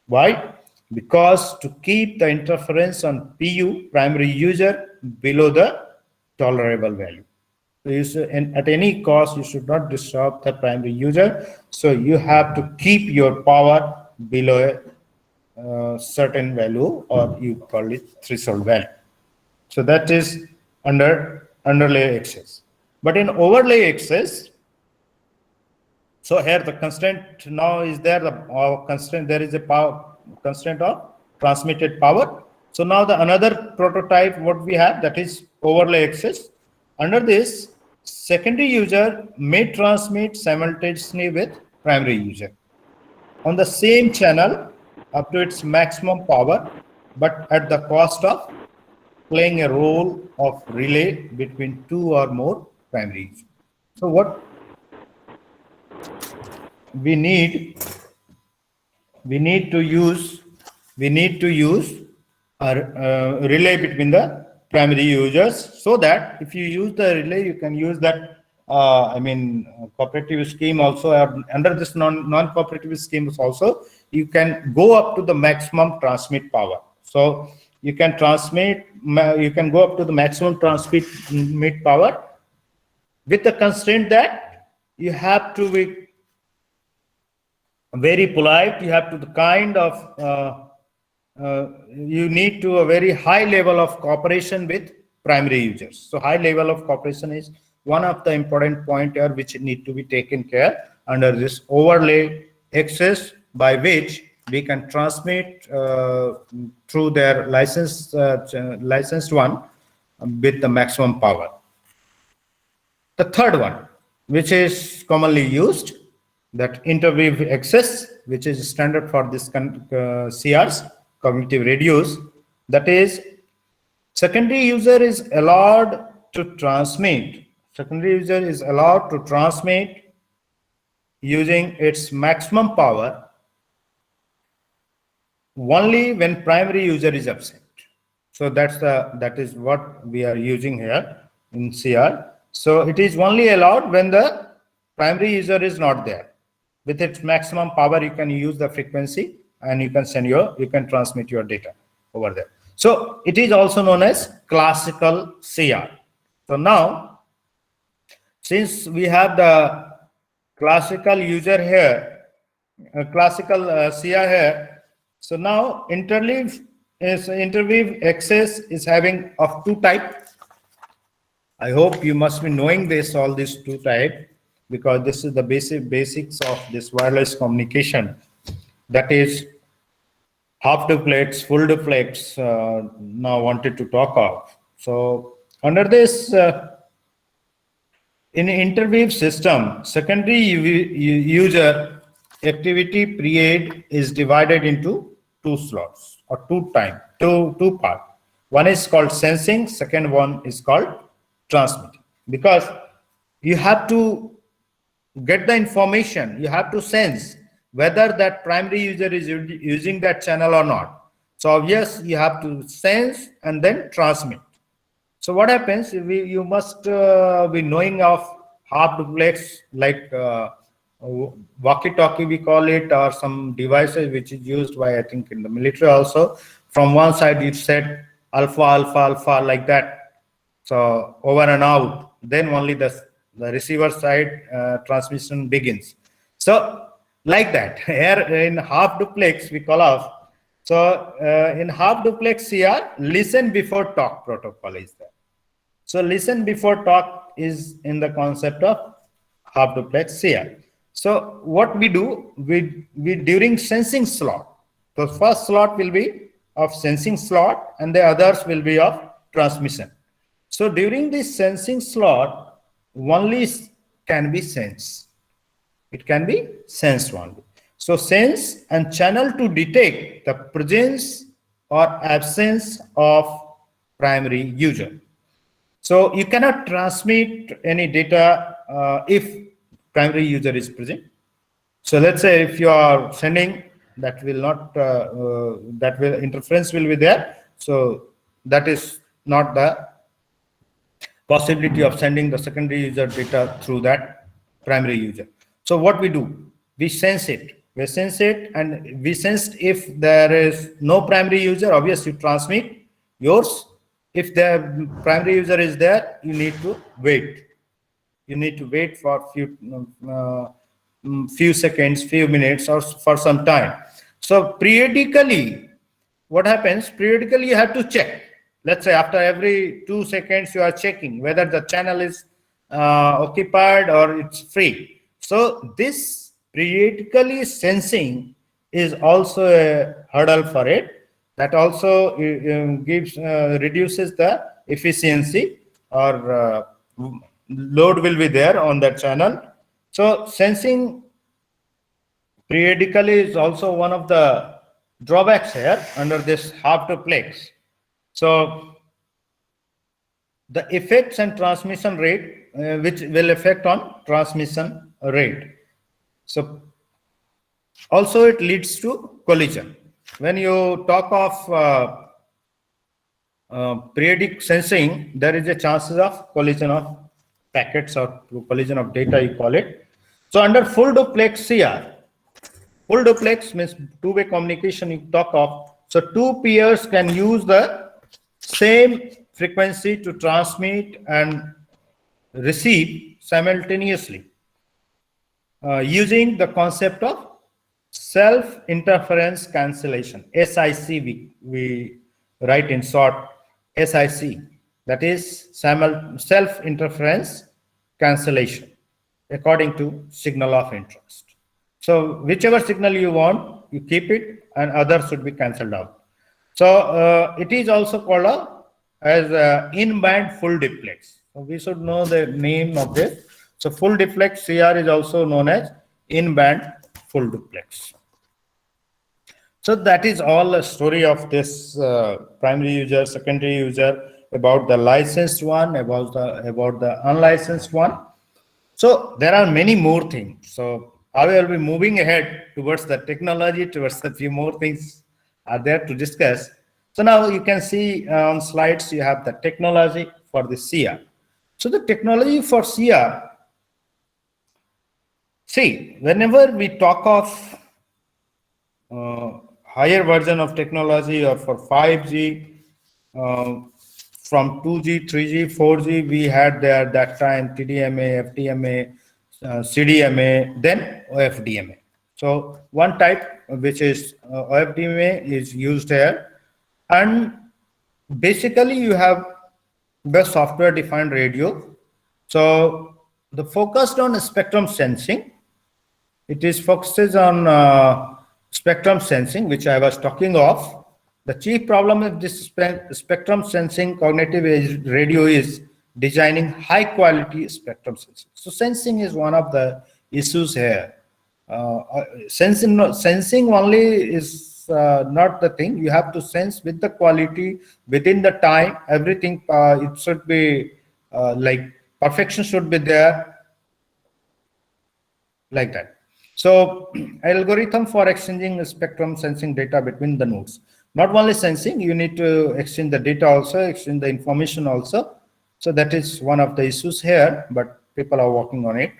Why? Because to keep the interference on PU, primary user, below the tolerable value. So at any cost, you should not disturb the primary user. So you have to keep your power below a certain value, or you call it threshold value. So that is underlay access. But in overlay access, so here the constraint now is there, there is a power constraint of transmitted power. So now the another prototype what we have, that is overlay access. Under this, secondary user may transmit simultaneously with primary user on the same channel up to its maximum power, but at the cost of playing a role of relay between two or more primary users. So what we need to use a relay between the primary users, so that if you use the relay, you can use that cooperative scheme also, under this non-cooperative schemes also, you can go up to the maximum transmit power. So you can go up to the maximum transmit power with the constraint that you have to be very polite, you have to the kind of, you need to a very high level of cooperation with primary users. So high level of cooperation is one of the important point here which need to be taken care under this overlay access, by which we can transmit through their licensed one with the maximum power. The third one, which is commonly used, that interweave access, which is standard for this CRs, cognitive reduce, that is secondary user is allowed to transmit. Secondary user is allowed to transmit using its maximum power only when primary user is absent. So that is what we are using here in CR. So it is only allowed when the primary user is not there. With its maximum power, you can use the frequency and you can transmit your data over there. So it is also known as classical CR. So now, since we have the classical user here, classical CR here, so now interweave access is having of two types. I hope you must be knowing all these two types, because this is the basics of this wireless communication. That is half duplex, full duplex, now wanted to talk of. So under this, in interweave system, secondary user activity period is divided into two slots or two parts. One is called sensing, second one is called transmitting. Because you have to get the information, you have to sense whether that primary user is using that channel or not. So yes, you have to sense and then transmit. So what happens, you must be knowing of half duplex, like walkie-talkie we call it, or some devices which is used by, I think, in the military also. From one side you said alpha, alpha, alpha, like that. So over and out, then only the receiver side transmission begins. So like that, here in half duplex we call off. So in half duplex CR, listen before talk protocol is there. So listen before talk is in the concept of half duplex CR. So what we do, we during sensing slot, the first slot will be of sensing slot and the others will be of transmission. So during this sensing slot, only can be sensed. It can be sensed only. So sense and channel to detect the presence or absence of primary user. So you cannot transmit any data if primary user is present. So let's say if you are sending, that will not, interference will be there. So that is not the possibility of sending the secondary user data through that primary user. So what we do, we sense it. We sense it, and we sensed if there is no primary user, obviously you transmit yours. If the primary user is there, you need to wait. You need to wait for few seconds, few minutes, or for some time. So periodically, what happens? Periodically, you have to check. Let's say after every 2 seconds, you are checking whether the channel is occupied or it's free. So this periodically sensing is also a hurdle for it. That also reduces the efficiency, or load will be there on that channel. So sensing periodically is also one of the drawbacks here under this half duplex. So the effects and transmission rate, which will affect on transmission rate. So also it leads to collision. When you talk of periodic sensing, there is a chances of collision of packets or collision of data, you call it. So under full duplex CR, full duplex means two-way communication you talk of. So two peers can use the same frequency to transmit and receive simultaneously using the concept of self-interference cancellation, SIC, we write in short SIC, that is self-interference cancellation according to signal of interest. So whichever signal you want, you keep it and others should be cancelled out. So it is also called as in-band full duplex. So we should know the name of this. So full duplex CR is also known as in-band full duplex. So that is all the story of this primary user, secondary user, about the licensed one, about the unlicensed one. So there are many more things. So I will be moving ahead towards the technology, towards a few more things are there to discuss. So now you can see on slides, you have the technology for the CR. So the technology for CR, see, whenever we talk of higher version of technology or for 5G, from 2G, 3G, 4G, we had there that time TDMA, FDMA, CDMA, then OFDMA. So one type, which is OFDMA, is used here. And basically you have the software defined radio. So the focused on spectrum sensing, it is focuses on spectrum sensing, which I was talking of. The chief problem with this spectrum sensing cognitive radio is designing high quality spectrum sensing. So sensing is one of the issues here. Sensing only is not the thing. You have to sense with the quality, within the time, everything. It should be like perfection should be there, like that. So algorithm for exchanging spectrum sensing data between the nodes. Not only sensing, you need to exchange the data also, exchange the information also. So that is one of the issues here, but people are working on it.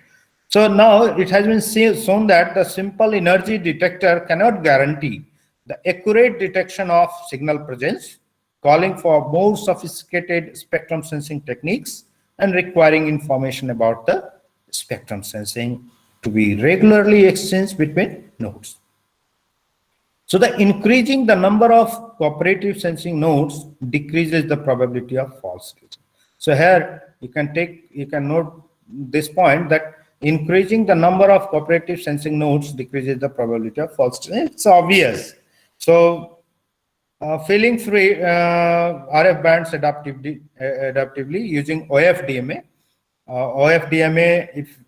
So now it has been shown that the simple energy detector cannot guarantee the accurate detection of signal presence, calling for more sophisticated spectrum sensing techniques and requiring information about the spectrum sensing to be regularly exchanged between nodes. So the increasing the number of cooperative sensing nodes decreases the probability of false reading. So here you can note this point that increasing the number of cooperative sensing nodes decreases the probability of false reading. It's obvious. So failing free RF bands adaptively using OFDMA. OFDMA, if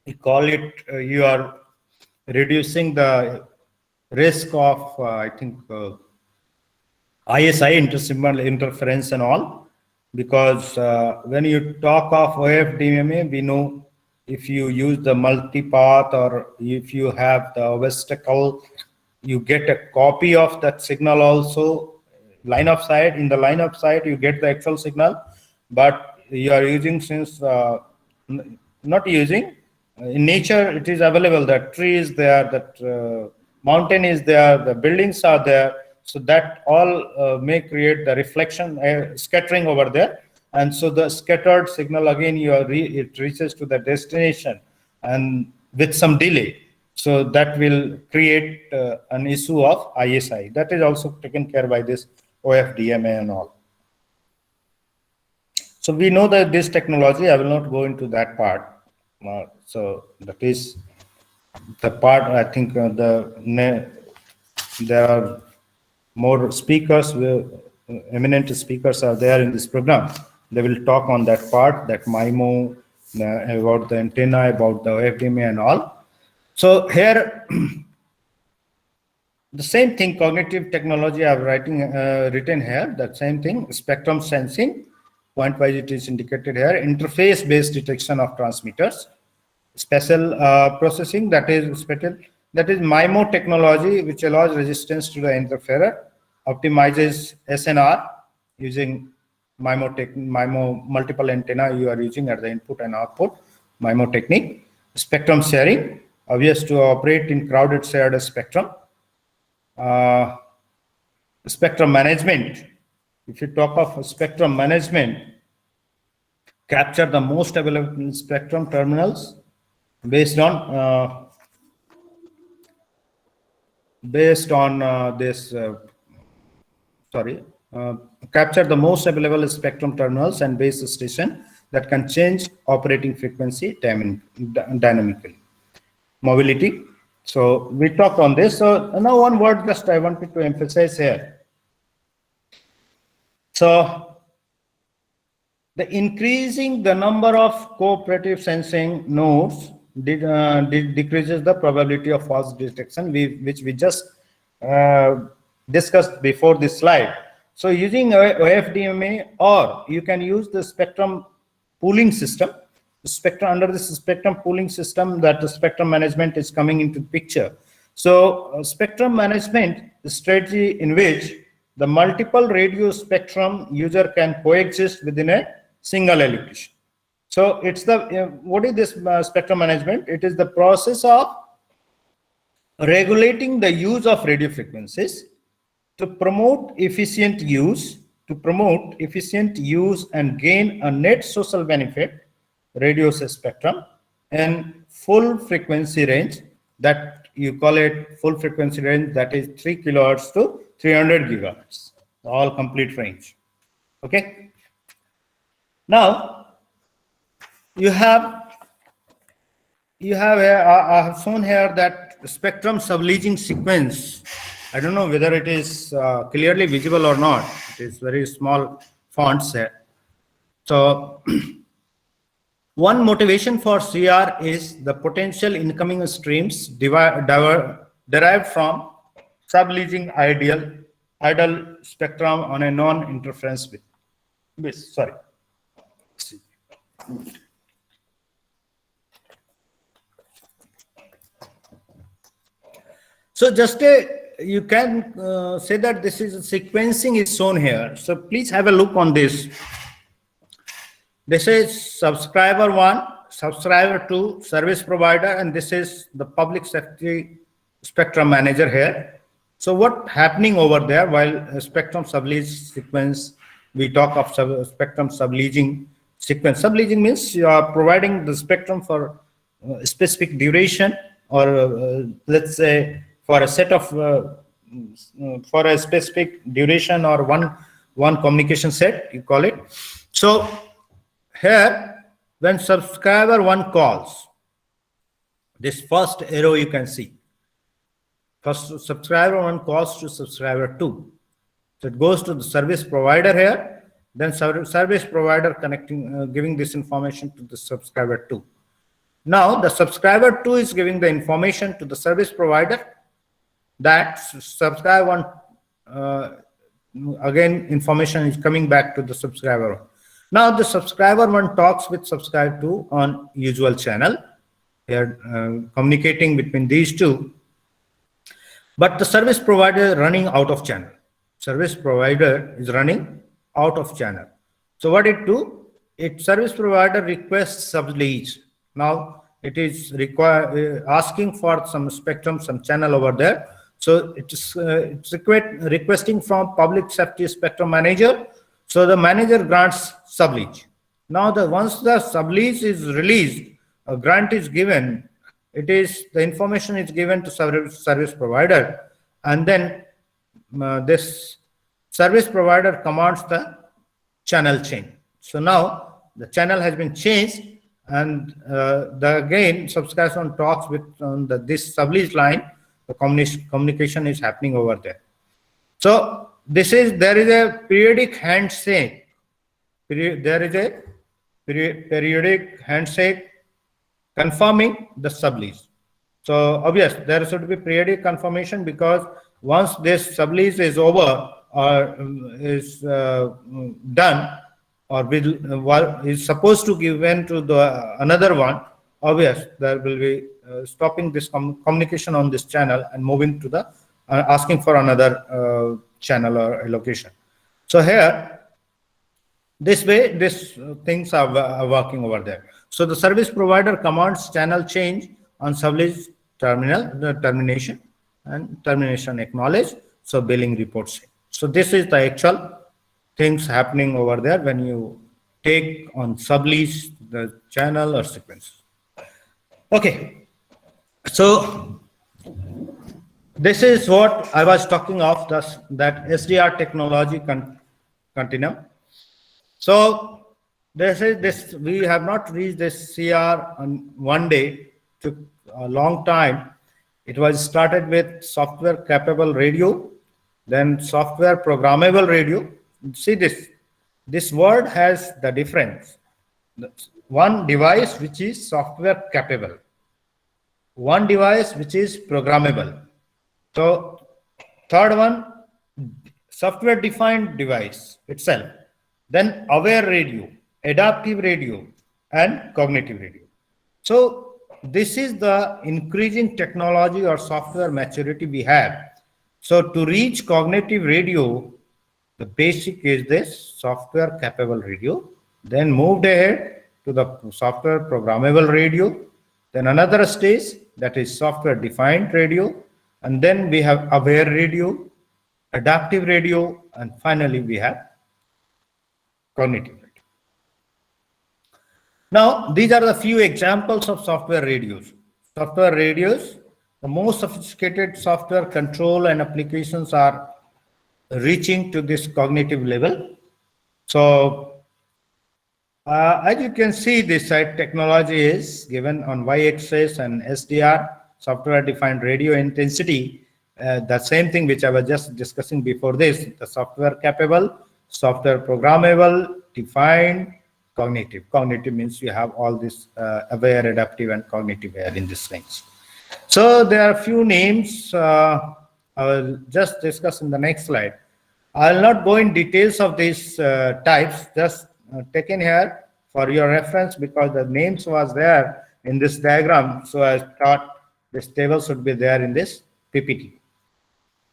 we call it, you are reducing the risk of, I think, ISI, intersignal interference and all, because when you talk of OFDMA, we know if you use the multipath or if you have the obstacle, you get a copy of that signal also, line of sight. In the line of sight, you get the actual signal, but you are using, since not using, in nature it is available, that tree is there, that mountain is there, the buildings are there, so that all may create the reflection, scattering over there, and so the scattered signal again it reaches to the destination and with some delay, so that will create an issue of ISI. That is also taken care by this OFDMA and all. So we know that this technology, I will not go into that part. So that is the part. I think there are more speakers, eminent speakers are there in this program. They will talk on that part, that MIMO, about the antenna, about the OFDMA and all. So here, the same thing, cognitive technology I've written here, that same thing, spectrum sensing, point-wise it is indicated here, interface-based detection of transmitters, special processing, that is MIMO technology, which allows resistance to the interferer, optimizes SNR using MIMO multiple antenna you are using at the input and output, MIMO technique. Spectrum sharing, obvious to operate in crowded shared spectrum. Spectrum management, if you talk of spectrum management, capture the most available spectrum terminals based on capture the most available spectrum terminals and base station that can change operating frequency dynamically. Mobility. So we talked on this. So now one word just I wanted to emphasize here. So the increasing the number of cooperative sensing nodes decreases the probability of false detection, which we just discussed before this slide. So using OFDMA, or you can use the spectrum pooling system. Under this spectrum pooling system, that the spectrum management is coming into the picture. So spectrum management strategy in which the multiple radio spectrum user can coexist within a single allocation. So it's the what is this spectrum management? It is the process of regulating the use of radio frequencies to promote efficient use and gain a net social benefit radio spectrum and full frequency range, that you call it full frequency range, that is 3 kilohertz to 300 gigahertz, all complete range. Okay. Now you have I have shown here that spectrum subleasing sequence. I don't know whether it is clearly visible or not. It is very small fonts here. So one motivation for CR is the potential incoming streams derived from subleasing idle spectrum on a non-interference base. Sorry. So just you can say that this is sequencing is shown here. So please have a look on this. This is subscriber 1, subscriber 2, service provider, and this is the public safety spectrum manager here. So what happening over there while spectrum sublease sequence, we talk of spectrum subleasing sequence. Subleasing means you are providing the spectrum for a specific duration, or let's say for a set of for a specific duration, or one communication set, you call it. So here, when subscriber 1 calls, this first arrow you can see. First, subscriber 1 calls to subscriber 2. So it goes to the service provider here, then service provider giving this information to the subscriber 2. Now the subscriber 2 is giving the information to the service provider that subscriber 1, again information is coming back to the subscriber 1. Now the subscriber 1 talks with subscriber 2 on usual channel. They are communicating between these two. But the service provider running out of channel. Service provider is running out of channel. So what it do? Service provider requests sublease. Now it is asking for some spectrum, some channel over there. So it's requesting from public safety spectrum manager. So the manager grants sublease. Now once the sublease is released, a grant is given, the information is given to service provider, and then this service provider commands the channel change. So now the channel has been changed, and again subscriber talks with this sublease line. The communication is happening over there. So there is a periodic handshake. There is a periodic handshake confirming the sublease. So obvious, there should be periodic confirmation, because once this sublease is over or is done, or is supposed to give in to the another one, obvious there will be stopping this communication on this channel and moving to the asking for another channel or location. So here This way, these things are working over there. So the service provider commands channel change on sublease terminal, the termination, and termination acknowledged. So billing reports. So this is the actual things happening over there when you take on sublease the channel or sequence. Okay. So this is what I was talking of, that SDR technology continuum. So this we have not reached this CR on one day. Took a long time. It was started with software capable radio, then software programmable radio. See this word has the difference. One device which is software capable, one device which is programmable. So third one, software defined device itself, then aware radio, adaptive radio, and cognitive radio. So this is the increasing technology or software maturity we have. So to reach cognitive radio, the basic is this software capable radio, then moved ahead to the software programmable radio, then another stage that is software defined radio, and then we have aware radio, adaptive radio, and finally we have cognitive radio. Now, these are the few examples of software radios. Software radios, the most sophisticated software control and applications are reaching to this cognitive level. So, as you can see, this side technology is given on y-axis and SDR, software-defined radio intensity, the same thing which I was just discussing before this, the software capable, software programmable, defined, cognitive. Cognitive means you have all this aware, adaptive, and cognitive air in these things. So there are a few names I will just discuss in the next slide. I will not go in details of these types, just taken here for your reference because the names was there in this diagram. So I thought this table should be there in this PPT.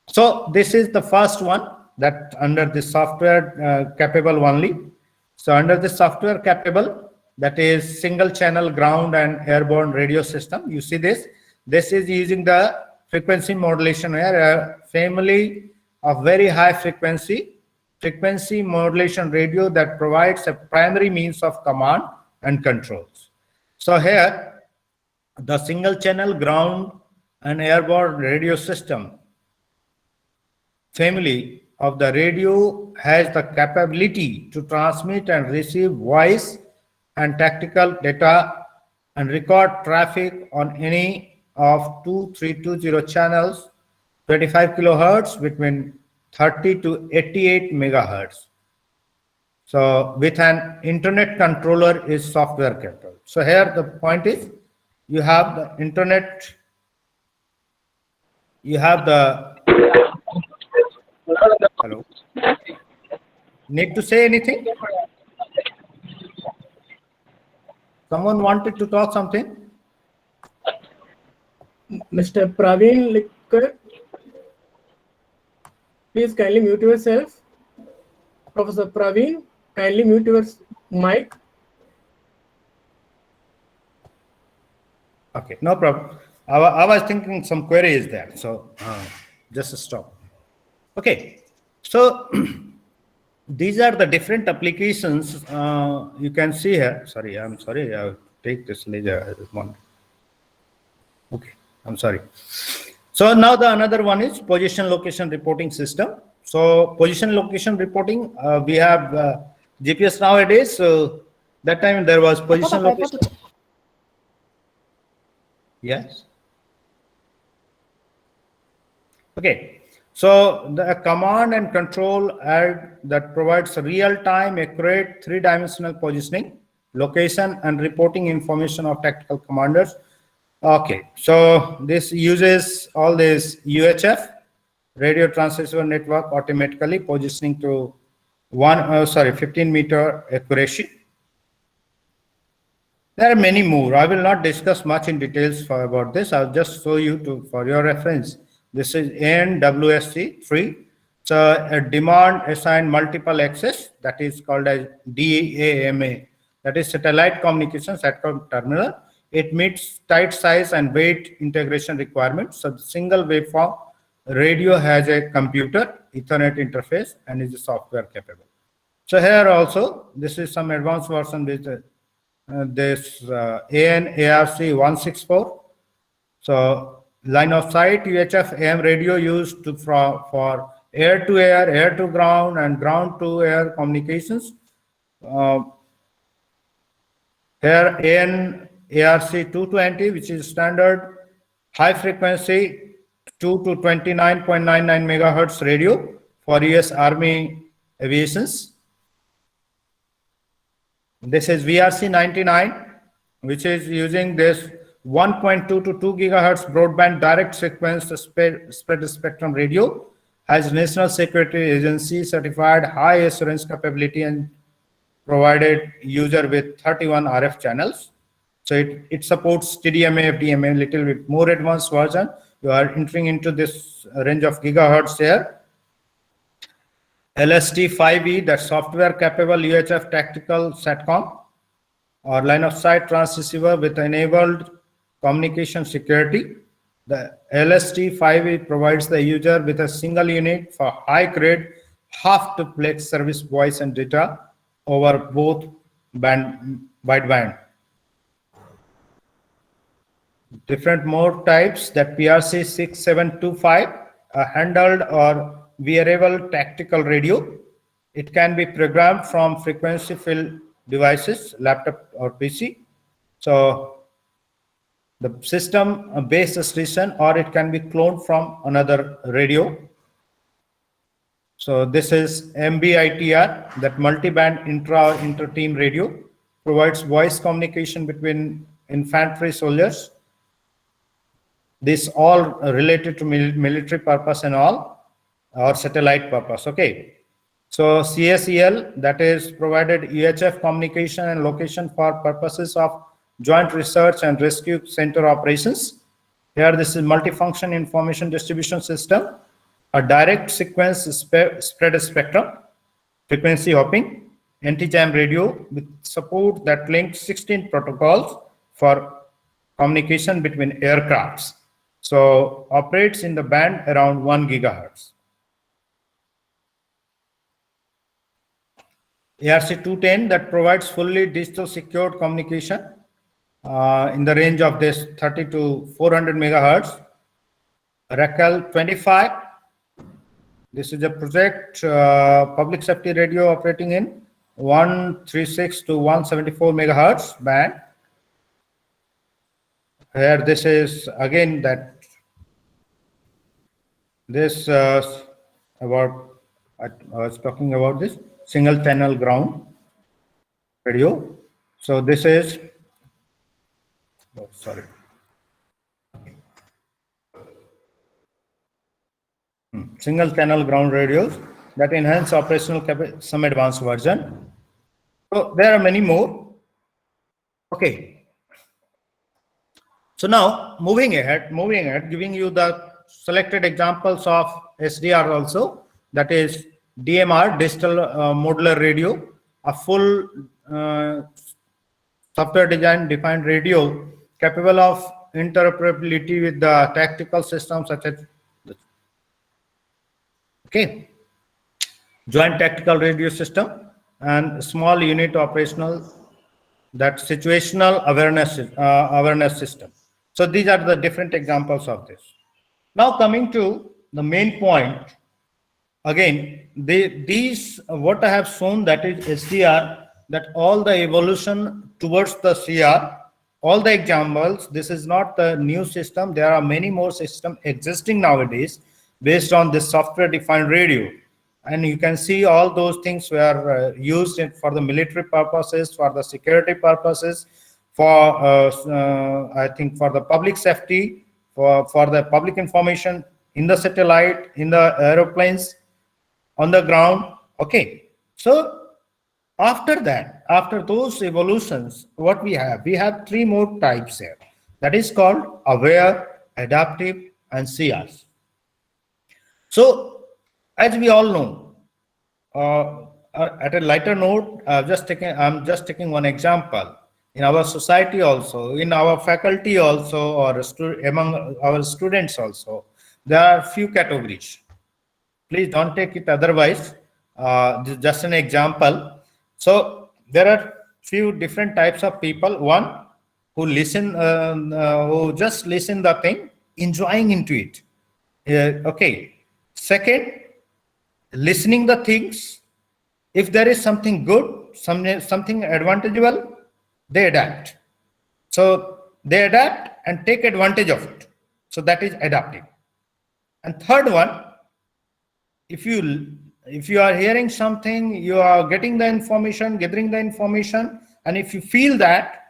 So this is the first one that under the software capable only. So under the software capable, that is single channel ground and airborne radio system. You see this. This is using the frequency modulation area family of very high frequency modulation radio that provides a primary means of command and controls. So here, the single channel ground and airborne radio system family of the radio has the capability to transmit and receive voice and tactical data and record traffic on any of 2320 channels, 25 kilohertz between 30 to 88 megahertz. So with an internet controller is software capable. So here the point is you have the internet, you have the, hello, need to say anything? Someone wanted to talk something? Mr. Praveen Likkar, please kindly mute yourself. Professor Praveen, kindly mute your mic. Okay, no problem. I was thinking some query is there, so just stop. Okay, so these are the different applications you can see here. Sorry, I'm sorry. I'll take this later. One. Okay, I'm sorry. So now the another one is position location reporting system. So position location reporting, we have GPS nowadays. So that time there was position location. Yes. Okay. So the command and control that provides real-time, accurate, three-dimensional positioning, location, and reporting information of tactical commanders. Okay, so this uses all this UHF, radio transceiver network, automatically positioning to 15-meter accuracy. There are many more. I will not discuss much in details about this. I'll just show you for your reference. This is NWSC 3. So a demand assigned multiple access, that is called as DAMA, that is satellite communication satcom terminal. It meets tight size and weight integration requirements. So the single waveform radio has a computer Ethernet interface and is software capable. So here also, this is some advanced version with this AN ARC 164. So line of sight UHF AM radio used for air to air, air to ground, and ground to air communications. Here AN ARC 220, which is standard high frequency 2 to 29.99 megahertz radio for US Army aviations. This is VRC 99, which is using this 1.2 to 2 gigahertz broadband direct sequence spread spectrum radio, has National Security Agency certified high assurance capability and provided user with 31 RF channels. So it supports TDMA, FDMA, little bit more advanced version. You are entering into this range of gigahertz here. LST-5E, that software capable UHF tactical SATCOM or line of sight transceiver with enabled communication security. The LST-5E provides the user with a single unit for high grade half duplex service voice and data over both wideband. Different mode types, that PRC 6725, a handheld or wearable tactical radio. It can be programmed from frequency field devices, laptop or PC. So the system based station, or it can be cloned from another radio. So this is MBITR, that multi-band inter-team radio, provides voice communication between infantry soldiers. This all related to military purpose and all, or satellite purpose. Okay. So CSEL, that is provided UHF communication and location for purposes of joint research and rescue center operations. Here this is multifunction information distribution system, a direct sequence spread spectrum, frequency hopping, anti-jam radio with support that links 16 protocols for communication between aircrafts. So operates in the band around 1 gigahertz. ARC-210, that provides fully digital secured communication in the range of this 30 to 400 megahertz. RACL 25, this is a project public safety radio operating in 136 to 174 megahertz band. Here this is again that this about I was talking about this single channel ground radio. So this is single channel ground radios that enhance operational capacity, some advanced version. So there are many more. Okay. So now moving ahead, giving you the selected examples of SDR also, that is DMR, digital modular radio, a full software defined radio capable of interoperability with the tactical systems such as joint tactical radio system and small unit operational, that situational awareness system. So these are the different examples of this. Now coming to the main point, again, these what I have shown, that is SDR, that all the evolution towards the CR, all the examples, this is not the new system. There are many more systems existing nowadays based on this software defined radio. And you can see all those things were used for the military purposes, for the security purposes, for I think for the public safety, for the public information in the satellite, in the aeroplanes, on the ground. Okay. So after that, after those evolutions, what we have three more types here. That is called aware, adaptive, and CRs. So As we all know, at a lighter note, I'm just taking one example. In our society also, in our faculty also, or among our students also, there are few categories. Please don't take it otherwise. Just an example. So there are few different types of people. One who listen, who just listen the thing, enjoying into it. Okay. Second, listening the things. If there is something good, something advantageable, they adapt. So they adapt and take advantage of it. So that is adaptive. And third one, if you are hearing something, you are getting the information, gathering the information, and if you feel that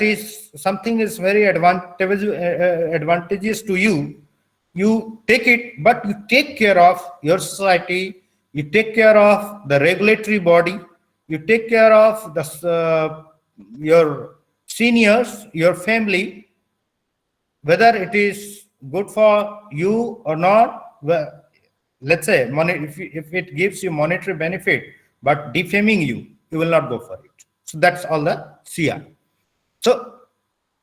is something is very advantageous to you, you take it, but you take care of your society, you take care of the regulatory body, you take care of the your seniors, your family, whether it is good for you or not. Well, let's say if it gives you monetary benefit but defaming you will not go for it. So that's all the CR. So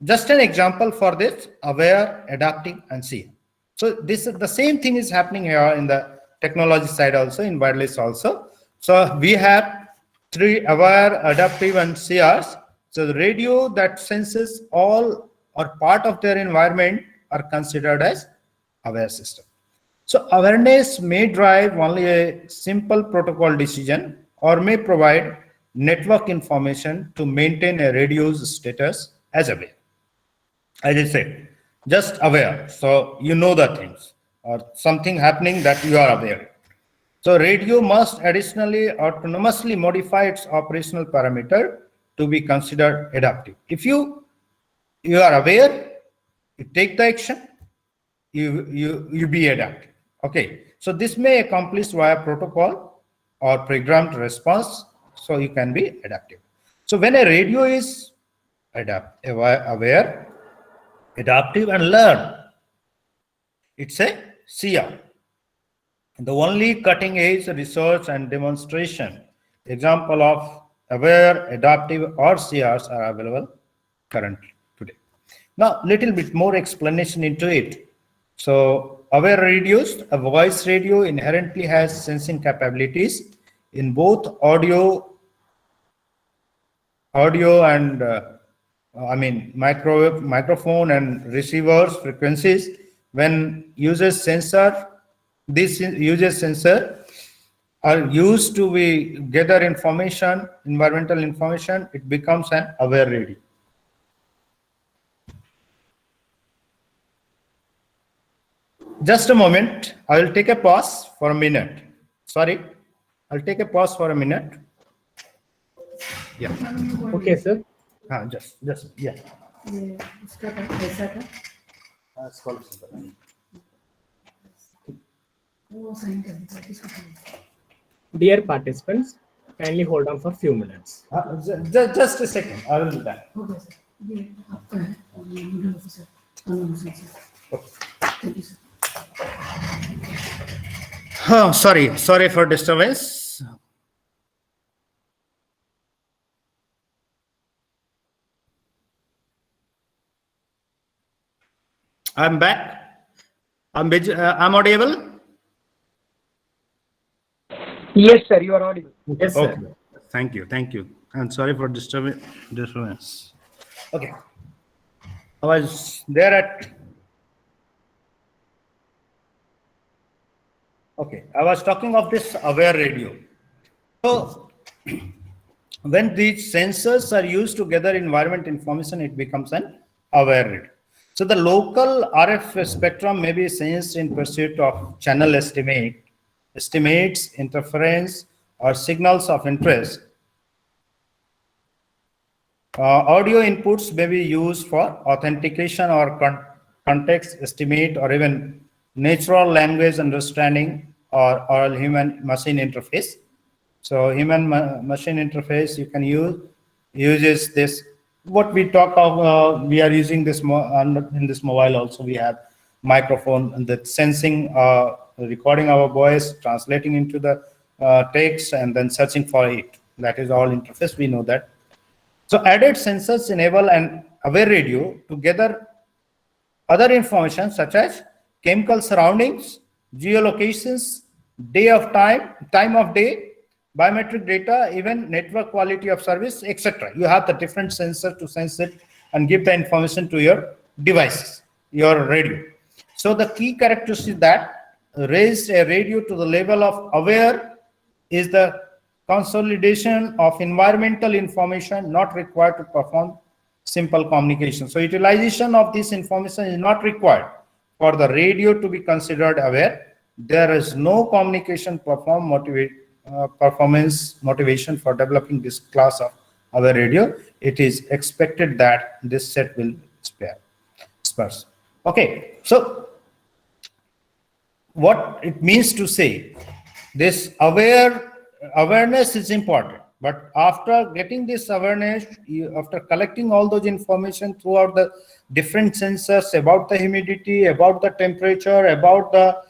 just an example for this: aware, adapting, and CR. So this is the same thing is happening here in the technology side also, in wireless also. So we have 3: aware, adaptive, and CRs. So the radio that senses all or part of their environment are considered as aware system. So awareness may drive only a simple protocol decision or may provide network information to maintain a radio's status as aware. As I said, just aware. So you know the things or something happening that you are aware. So radio must additionally autonomously modify its operational parameter to be considered adaptive. If you are aware, you take the action, you be adaptive. Okay, so this may accomplish via protocol or programmed response, so you can be adaptive. So when a radio is aware, adaptive, and learn, it's a CR. The only cutting edge research and demonstration example of aware, adaptive, or CRs are available currently today. Now, little bit more explanation into it. So, aware radios, a voice radio inherently has sensing capabilities in both audio and microphone and receivers frequencies. When uses sensor, these uses sensor are used to gather information, environmental information, it becomes an aware radio. Just a moment, I will take a pause for a minute. Sorry, I'll take a pause for a minute. Yeah. Okay, sir. Just, yeah. Dear participants, kindly hold on for few minutes. Just a second, I will do that. Oh, sorry for disturbance. I'm back. I'm audible. Yes, sir, you are audible. Yes, sir. Okay. Thank you. And sorry for disturbance. Okay. I was there at. Okay, I was talking of this aware radio. So, when these sensors are used to gather environment information, it becomes an aware radio. So, the local RF spectrum may be sensed in pursuit of channel estimates, interference, or signals of interest. Audio inputs may be used for authentication or context estimate or even natural language understanding or human-machine interface. So human-machine interface you can uses this. What we talk of, we are using this in this mobile also. We have microphone and the sensing recording our voice, translating into the text, and then searching for it. That is all interface, we know that. So added sensors enable an aware radio to gather other information such as chemical surroundings, geolocations, day of time of day, biometric data, even network quality of service, etc. You have the different sensor to sense it and give the information to your devices, your radio. So the key characteristic that raised a radio to the level of aware is the consolidation of environmental information not required to perform simple communication. So utilization of this information is not required for the radio to be considered aware. There is no communication performance motivation for developing this class of aware radio. It is expected that this set will sparse. Okay, so what it means to say, this awareness is important, but after getting this awareness, after collecting all those information throughout the different sensors about the humidity, about the temperature, about the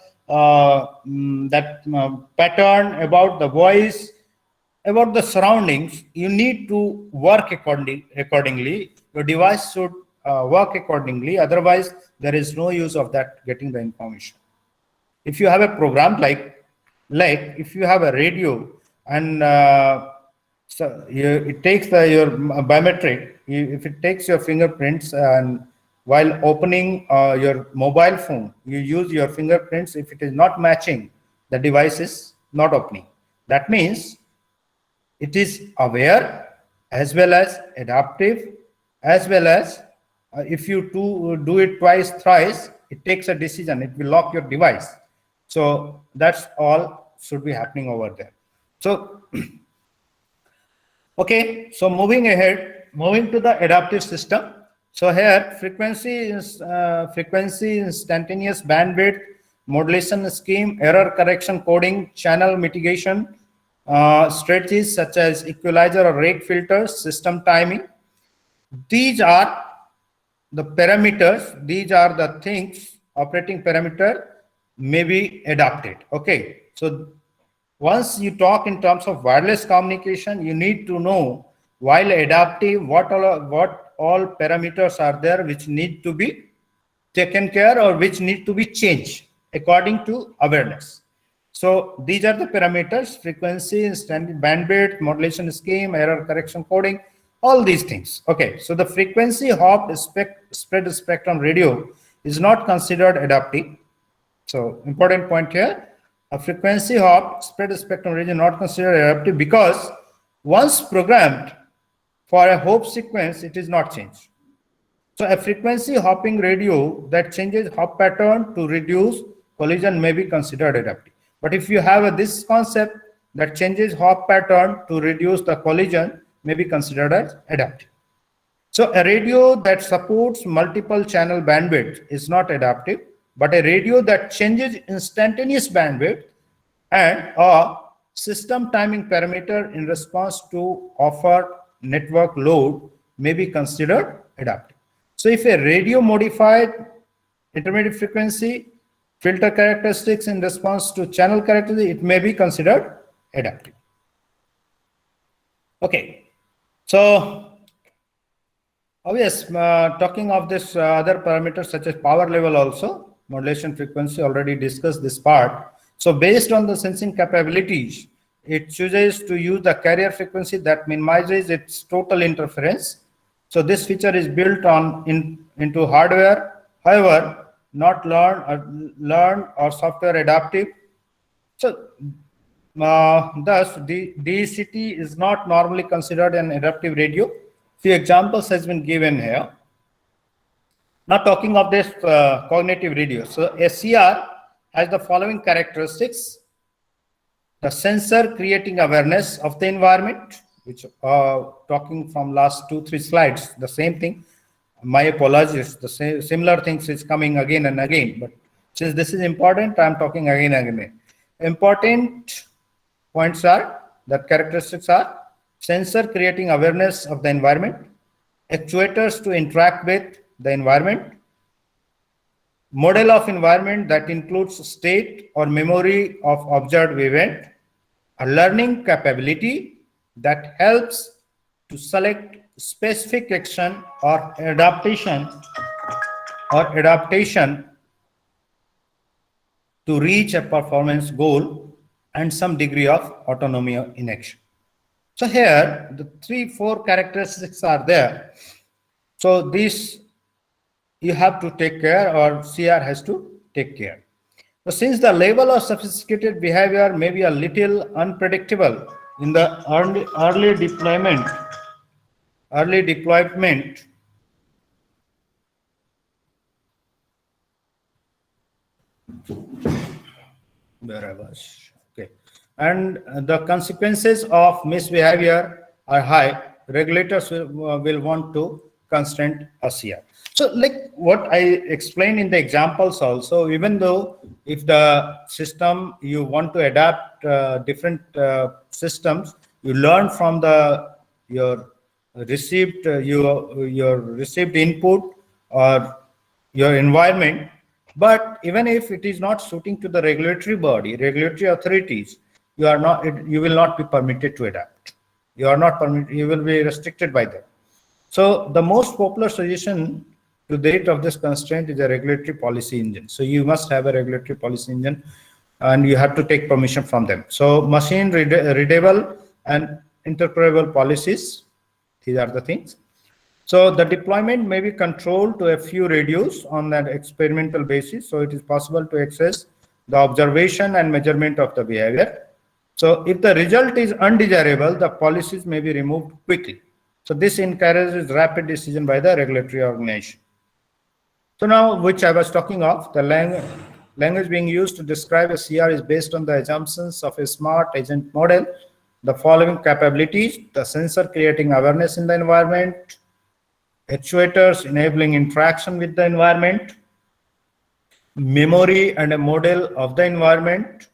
pattern, about the voice, about the surroundings, you need to work accordingly. Your device should work accordingly. Otherwise, there is no use of that getting the information. If you have a program like if you have a radio and it takes your biometric, if it takes your fingerprints, and while opening your mobile phone, you use your fingerprints. If it is not matching, the device is not opening. That means it is aware as well as adaptive, as well as if you do it twice, thrice, it takes a decision. It will lock your device. So that's all should be happening over there. So, okay, so moving to the adaptive system. So here frequency, instantaneous bandwidth, modulation scheme, error correction coding, channel mitigation, strategies such as equalizer or rate filters, system timing. These are the parameters. These are the things, operating parameter may be adapted. Okay, so once you talk in terms of wireless communication, you need to know, while adaptive, what all parameters are there which need to be taken care or which need to be changed according to awareness. So these are the parameters: frequency, standard bandwidth, modulation scheme, error correction coding, all these things. Okay, so the frequency hopped spread spectrum radio is not considered adaptive. So important point here, a frequency hop spread spectrum radio is not considered adaptive because once programmed for a hop sequence, it is not changed. So a frequency hopping radio that changes hop pattern to reduce collision may be considered adaptive. But if you have this concept that changes hop pattern to reduce the collision may be considered as adaptive. So a radio that supports multiple channel bandwidth is not adaptive, but a radio that changes instantaneous bandwidth and a system timing parameter in response to offer network load may be considered adaptive. So if a radio modified intermediate frequency, filter characteristics in response to channel characteristics, it may be considered adaptive. Okay, so talking of this other parameters such as power level also, modulation frequency, already discussed this part. So based on the sensing capabilities, it chooses to use the carrier frequency that minimizes its total interference. So this feature is built into hardware, however, not learned or software adaptive. So thus the DECT is not normally considered an adaptive radio. Few examples has been given here. Now talking of this cognitive radio. So SCR has the following characteristics: the sensor creating awareness of the environment, which talking from last 2-3 slides, the same thing. My apologies, the similar things is coming again and again, but since this is important, I'm talking again and again. Important points are, that characteristics are: sensor creating awareness of the environment, actuators to interact with the environment, model of environment that includes state or memory of observed event, a learning capability that helps to select specific action or adaptation to reach a performance goal, and some degree of autonomy in action. So here the 3-4 characteristics are there. So these you have to take care, or CR has to take care. So since the level of sophisticated behavior may be a little unpredictable in the early deployment, where I was, okay, and the consequences of misbehavior are high, regulators will want to constrain a CR. So like what I explained in the examples also, even though if the system you want to adapt different systems, you learn from your received input or your environment. But even if it is not suiting to the regulatory body, regulatory authorities, you will not be permitted to adapt. You will be restricted by them. So the most popular suggestion to date of this constraint is a regulatory policy engine. So you must have a regulatory policy engine, and you have to take permission from them. So machine readable and interpretable policies, these are the things. So the deployment may be controlled to a few radios on that experimental basis. So it is possible to access the observation and measurement of the behavior. So if the result is undesirable, the policies may be removed quickly. So this encourages rapid decision by the regulatory organization. So now, which I was talking of, the language being used to describe a CR is based on the assumptions of a smart agent model. The following capabilities: the sensor creating awareness in the environment, actuators enabling interaction with the environment, memory and a model of the environment,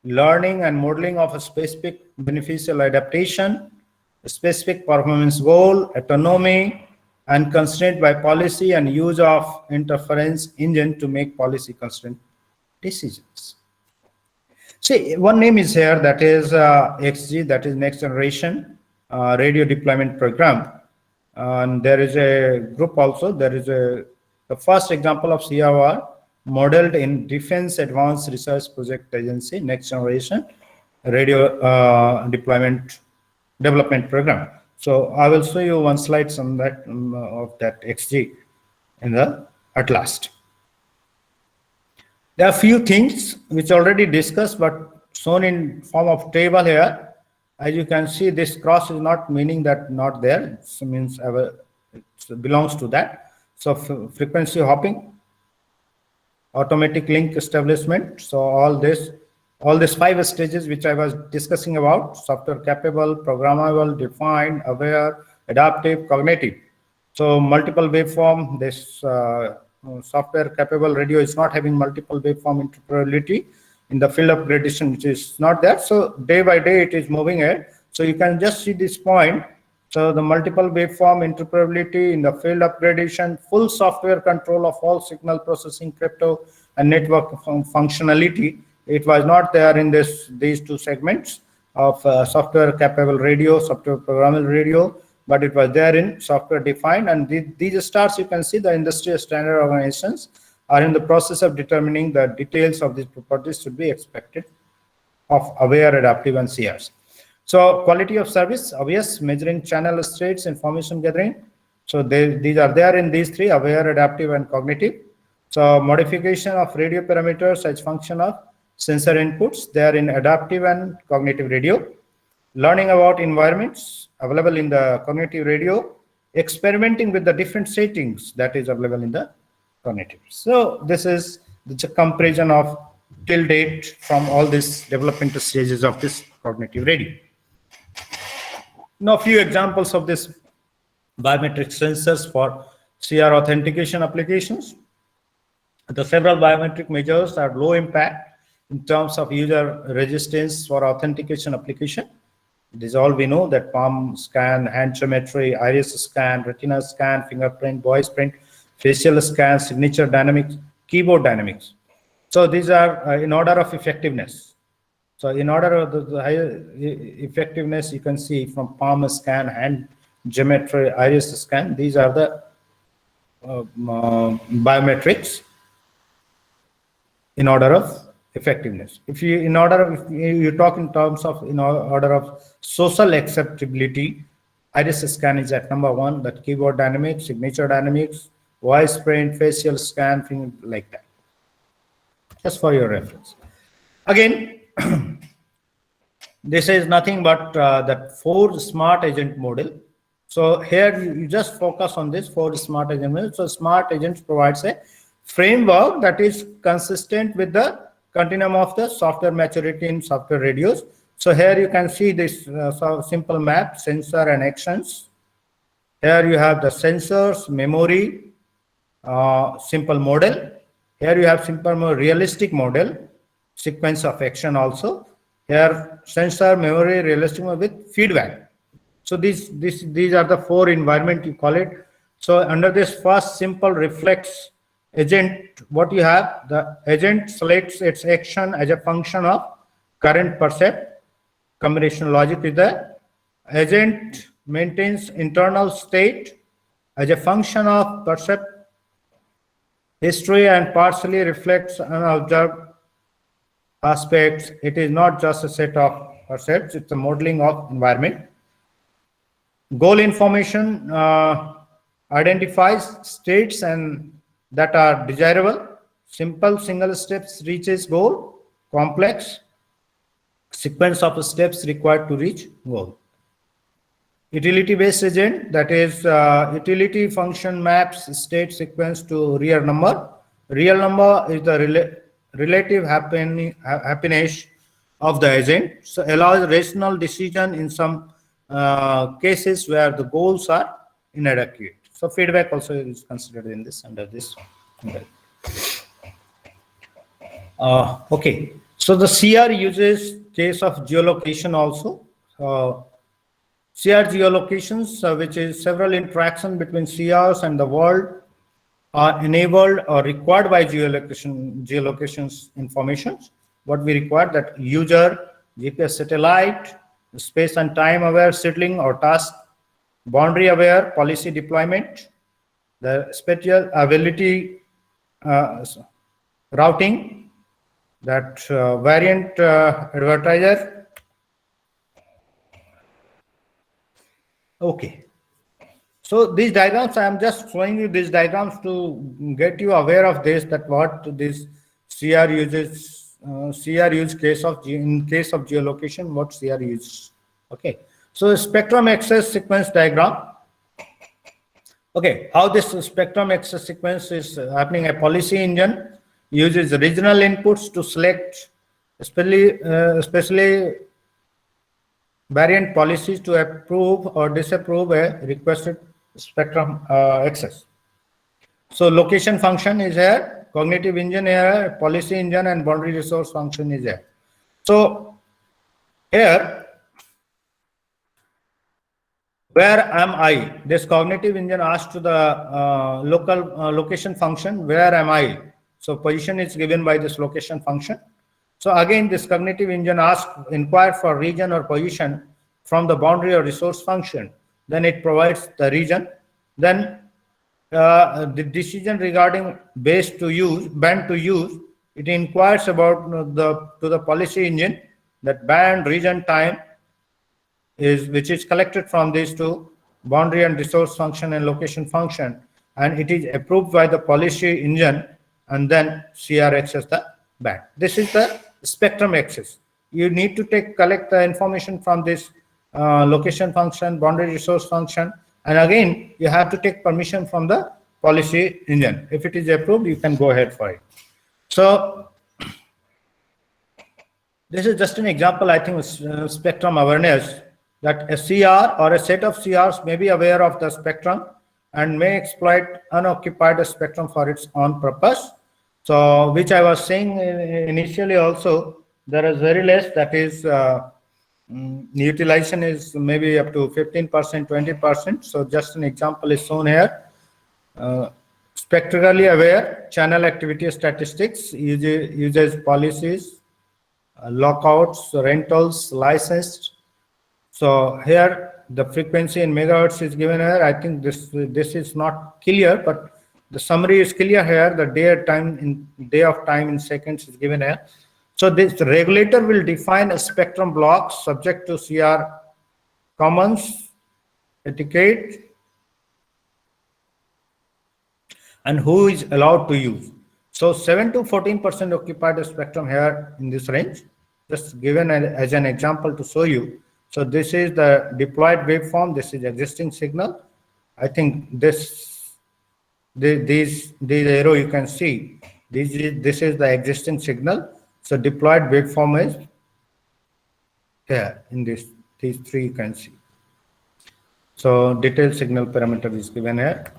learning and modeling of a specific beneficial adaptation, a specific performance goal, autonomy, and constraint by policy, and use of interference engine to make policy constraint decisions. See, one name is here, that is XG, that is Next Generation Radio Deployment Program. And there is a group also. There is the first example of CRR modeled in Defense Advanced Research Project Agency, Next Generation Radio Development Program. So I will show you one slide on that of that XG at last. There are few things which already discussed, but shown in form of table here. As you can see, this cross is not meaning that not there. It means it belongs to that. So frequency hopping, automatic link establishment. So all these 5 stages which I was discussing about: software capable, programmable, defined, aware, adaptive, cognitive. So multiple waveform. This software capable radio is not having multiple waveform interpretability in the field upgradation, which is not there. So day by day it is moving ahead. So you can just see this point. So the multiple waveform interpretability in the field upgradation, full software control of all signal processing, crypto, and network functionality. It was not there in these 2 segments of software capable radio, software programmable radio, but it was there in software defined. And these stars, you can see the industry standard organizations are in the process of determining the details of these properties should be expected of aware, adaptive, and CRs. So quality of service, obvious, measuring channel states, information gathering. So these are there in these 3: aware, adaptive, and cognitive. So modification of radio parameters as function of sensor inputs, they are in adaptive and cognitive radio. Learning about environments available in the cognitive radio. Experimenting with the different settings, that is available in the cognitive. So this is the comparison of till date from all these developmental stages of this cognitive radio. Now, a few examples of this biometric sensors for CR authentication applications. The several biometric measures are low impact in terms of user resistance for authentication application. This is all we know, that palm scan, hand geometry, iris scan, retina scan, fingerprint, voice print, facial scan, signature dynamic keyboard dynamics. So these are in order of effectiveness. So in order of the higher effectiveness, you can see from palm scan, hand geometry, iris scan. These are the biometrics in order of effectiveness. If you talk in terms of in order of social acceptability, iris scan is at number 1. That keyboard dynamics, signature dynamics, voice print, facial scan, things like that. Just for your reference. Again, this is nothing but that 4 smart agent model. So here you just focus on this 4 smart agent model. So smart agents provides a framework that is consistent with the continuum of the software maturity in software radios. So here you can see this simple map, sensor and actions. Here you have the sensors, memory, simple model. Here you have simple more realistic model, sequence of action also. Here sensor, memory, realistic model with feedback. So these are the 4 environment you call it. So under this first simple reflex agent, what you have, the agent selects its action as a function of current percept. Combination logic is the agent maintains internal state as a function of percept history and partially reflects unobserved aspects. It is not just a set of percepts, it's a modeling of environment. Goal information identifies states and that are desirable. Simple single steps reaches goal. Complex sequence of steps required to reach goal. Utility based agent, that is utility function maps state sequence to real number. Real number is the relative happiness of the agent. So allows rational decision in some cases where the goals are inadequate. So feedback also is considered in this under this. Okay, so the CR uses case of geolocation also. CR geolocations, which is several interactions between CRs and the world, are enabled or required by geolocations informations. What we require, that user, GPS satellite, space and time aware settling or task, boundary aware policy deployment, the spatial ability routing, that variant advertiser. Okay, so these diagrams, I am just showing you these diagrams to get you aware of this, that what this CR uses, CR use case of in case of geolocation, what CR uses. Okay, so spectrum access sequence diagram. Okay, how this spectrum access sequence is happening? A policy engine uses regional inputs to select especially variant policies to approve or disapprove a requested spectrum access. So location function is here, cognitive engine here, policy engine and boundary resource function is here. So here, where am I? This cognitive engine asks to the local location function, where am I? So position is given by this location function. So again, this cognitive engine inquire for region or position from the boundary or resource function. Then it provides the region. Then the decision regarding base to use, band to use, it inquires about to the policy engine that band, region, time which is collected from these two, boundary and resource function and location function, and it is approved by the policy engine, and then CR access the band. This is the spectrum access. You need to collect the information from this location function, boundary resource function, and again you have to take permission from the policy engine. If it is approved, you can go ahead for it. So this is just an example, I think, spectrum awareness, that a CR or a set of CRs may be aware of the spectrum and may exploit unoccupied spectrum for its own purpose. So which I was saying initially also, there is very less, that is utilization is maybe up to 15%, 20%. So just an example is shown here. spectrally aware, channel activity statistics, uses policies, lockouts, rentals, licensed. So here the frequency in megahertz is given here. I think this is not clear, but the summary is clear here. The day of time in seconds is given here. So this regulator will define a spectrum block subject to CR commons, etiquette, and who is allowed to use. So 7 to 14% occupied the spectrum here in this range, just given as an example to show you. So this is the deployed waveform. This is existing signal. I think these arrow you can see. This is the existing signal. So deployed waveform is here in these three you can see. So detailed signal parameter is given here.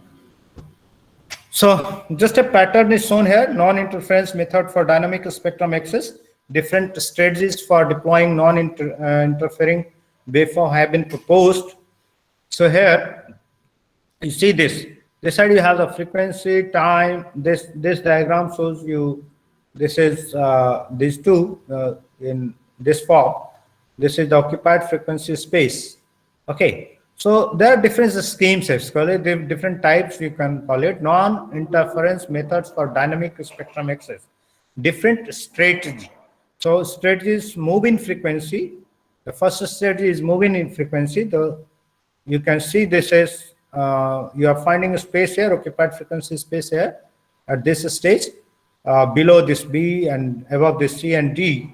So just a pattern is shown here. Non-interference method for dynamic spectrum access. Different strategies for deploying non-interfering waveform have been proposed. So here you see this. This side you have the frequency, time. This diagram shows you. This is these two in this form. This is the occupied frequency space. Okay. So there are different schemes, different types you can call it. Non-interference methods for dynamic spectrum access. Different strategy. So strategies move in frequency. The first strategy is moving in frequency. You can see this is you are finding a space here, occupied frequency space here at this stage, below this B and above this C and D.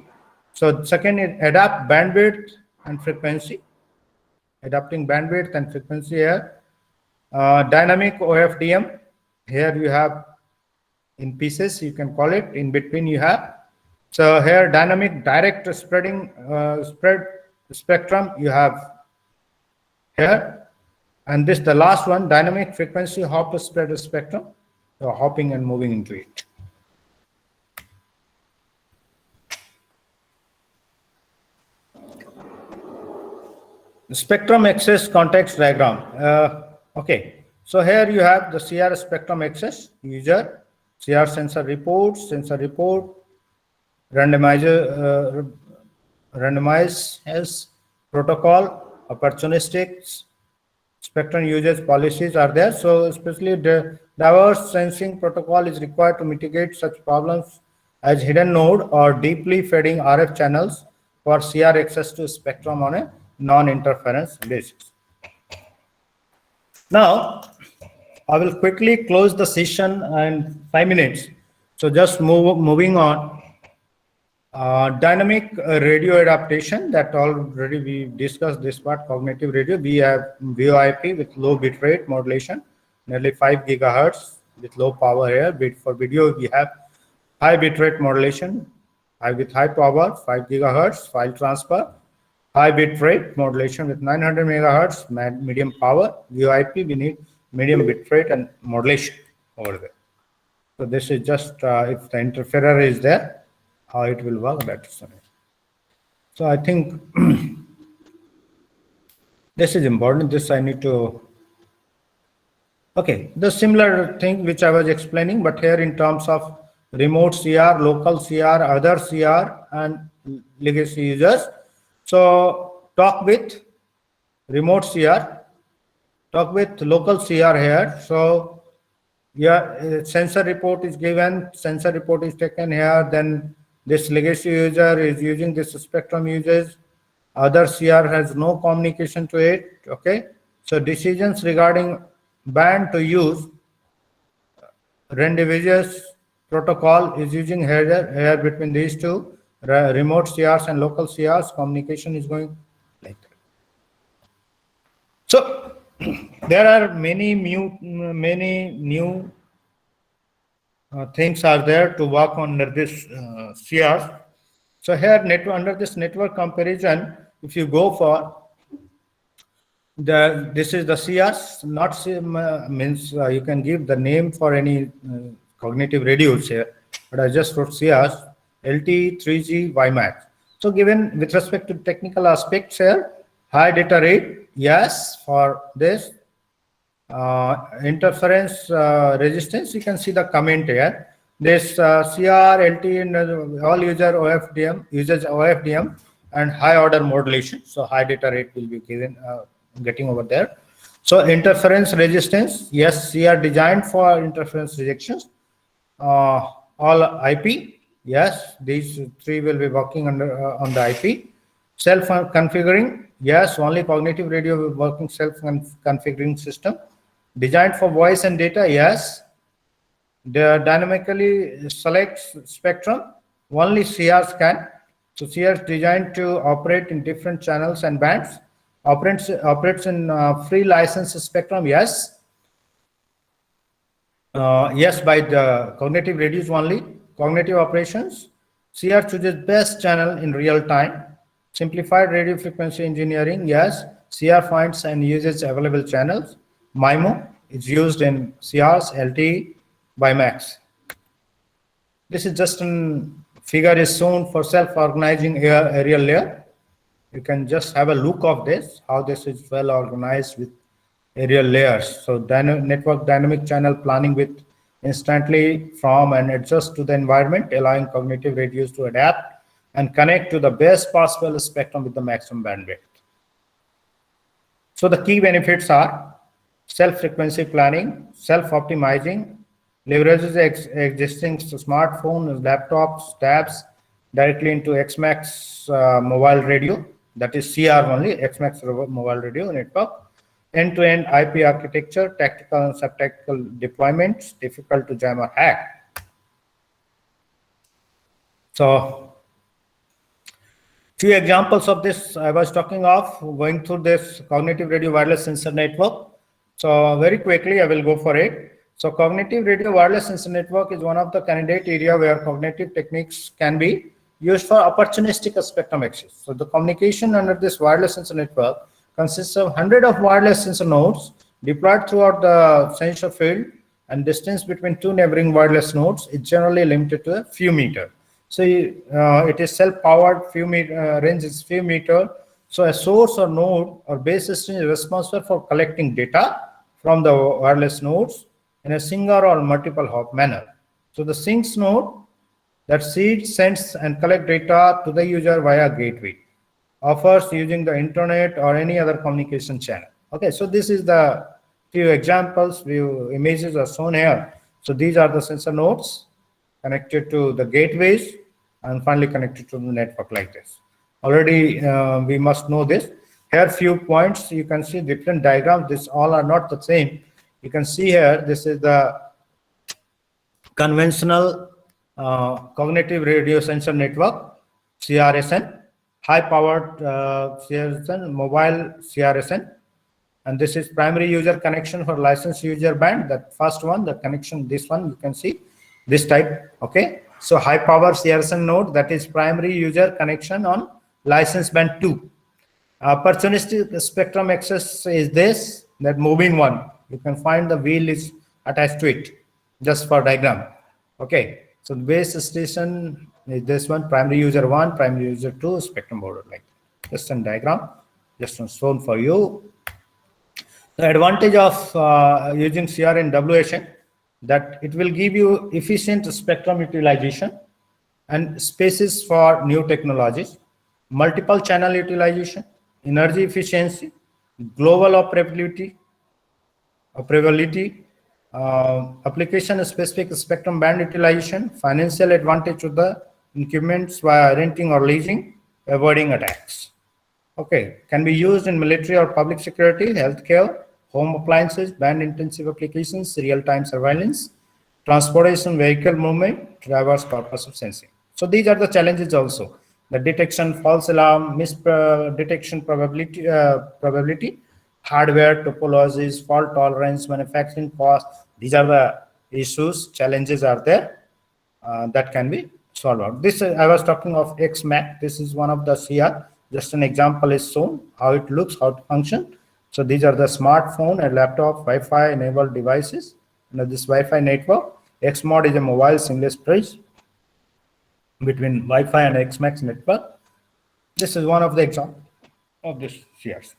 So second is adapt bandwidth and frequency. Adapting bandwidth and frequency here. Dynamic OFDM. Here you have in pieces, you can call it. In between you have. So here dynamic direct spreading spread spectrum you have here. And this the last one, dynamic frequency hop spread spectrum. So hopping and moving into it. The spectrum access context diagram. Okay, so here you have the CR spectrum access user, CR sensor report, randomizer, randomize as protocol, opportunistic spectrum users policies are there. So especially the diverse sensing protocol is required to mitigate such problems as hidden node or deeply fading RF channels for CR access to spectrum on a non-interference basis. Now, I will quickly close the session in 5 minutes. So just moving on. Dynamic radio adaptation, that already we discussed this part, cognitive radio. We have VoIP with low bitrate modulation, nearly 5 gigahertz with low power here. For video, we have high bitrate modulation, with high power, 5 gigahertz, file transfer. High bit rate modulation with 900 megahertz, medium power. VoIP, we need medium bit rate and modulation over there. So this is just if the interferer is there, how it will work, that is. So I think this is important. This I need to. Okay, the similar thing which I was explaining, but here in terms of remote CR, local CR, other CR, and legacy users. So talk with remote CR, talk with local CR here. So yeah, sensor report is given, sensor report is taken here, then this legacy user is using this spectrum uses, other CR has no communication to it, okay? So decisions regarding band to use, Rendezvous protocol is using here between these two. Remote CRs and local CRs, communication is going like that. So there are many new things are there to work on under this CRs. So here under this network comparison, if you go for this is the CRs, not means you can give the name for any cognitive radios here, but I just wrote CRs. LTE, 3G, WiMAX. So given with respect to technical aspects here, high data rate, yes, for this. interference resistance, you can see the comment here. This CR, LT, and all uses OFDM and high order modulation. So high data rate will be given, getting over there. So interference resistance, yes, CR designed for interference rejections. All IP, yes, these three will be working on the IP. Self-configuring, yes, only cognitive radio will working self-configuring system. Designed for voice and data, yes. The dynamically selects spectrum, only CRs can. So CRs designed to operate in different channels and bands. Operates in free license spectrum, yes. Yes, by the cognitive radios only. Cognitive operations, CR chooses best channel in real time. Simplified radio frequency engineering, yes. CR finds and uses available channels. MIMO is used in CRs, LTE, WiMAX. This is just a figure is shown for self-organizing aerial layer. You can just have a look of this, how this is well organized with aerial layers. So network dynamic channel planning with instantly from and adjust to the environment, allowing cognitive radios to adapt and connect to the best possible spectrum with the maximum bandwidth. So the key benefits are self-frequency planning, self-optimizing, leverages existing smartphones, laptops, tabs directly into XMAX mobile radio, that is CR only, XMAX mobile radio network. End-to-end IP architecture, tactical and sub-tactical deployments, difficult to jam or hack. So, few examples of this I was talking of, going through this cognitive radio wireless sensor network. So very quickly, I will go for it. So cognitive radio wireless sensor network is one of the candidate area where cognitive techniques can be used for opportunistic spectrum access. So the communication under this wireless sensor network consists of hundreds of wireless sensor nodes deployed throughout the sensor field, and distance between two neighboring wireless nodes is generally limited to a few meters. So it is self-powered, range is few meters. So a source or node or base system is responsible for collecting data from the wireless nodes in a single or multiple hop manner. So the sinks node that seeds, sends, and collect data to the user via gateway, offers using the internet or any other communication channel. Okay, so this is the few examples, few images are shown here. So these are the sensor nodes connected to the gateways and finally connected to the network like this. Already we must know this. Here few points, you can see different diagrams. This all are not the same. You can see here, this is the conventional cognitive radio sensor network, CRSN, high-powered CRSN, mobile CRSN, and this is primary user connection for licensed user band. That first one, the connection, this one, you can see this type. Okay, so high-power CRSN node, that is primary user connection on license band 2. Opportunistic spectrum access is this, that moving one. You can find the wheel is attached to it, just for diagram. Okay, so the base station is this one, primary user 1, primary user 2, spectrum border, like just a diagram, just shown for you. The advantage of using CR in WSN, that it will give you efficient spectrum utilization and spaces for new technologies, multiple channel utilization, energy efficiency, global operability, application-specific spectrum band utilization, financial advantage to the incumbents via renting or leasing, avoiding attacks. Okay, can be used in military or public security, healthcare, home appliances, band-intensive applications, real-time surveillance, transportation, vehicle movement, driver's purpose of sensing. So these are the challenges also. The detection, false alarm, misdetection probability, hardware topologies, fault tolerance, manufacturing cost. These are the issues, challenges are there that can be solved out. This I was talking of XMAC. This is one of the CR. Just an example is shown, how it looks, how it functions. So these are the smartphone and laptop Wi-Fi enabled devices. And this Wi-Fi network, XMOD is a mobile seamless bridge between Wi-Fi and XMAX network. This is one of the examples of this CRs.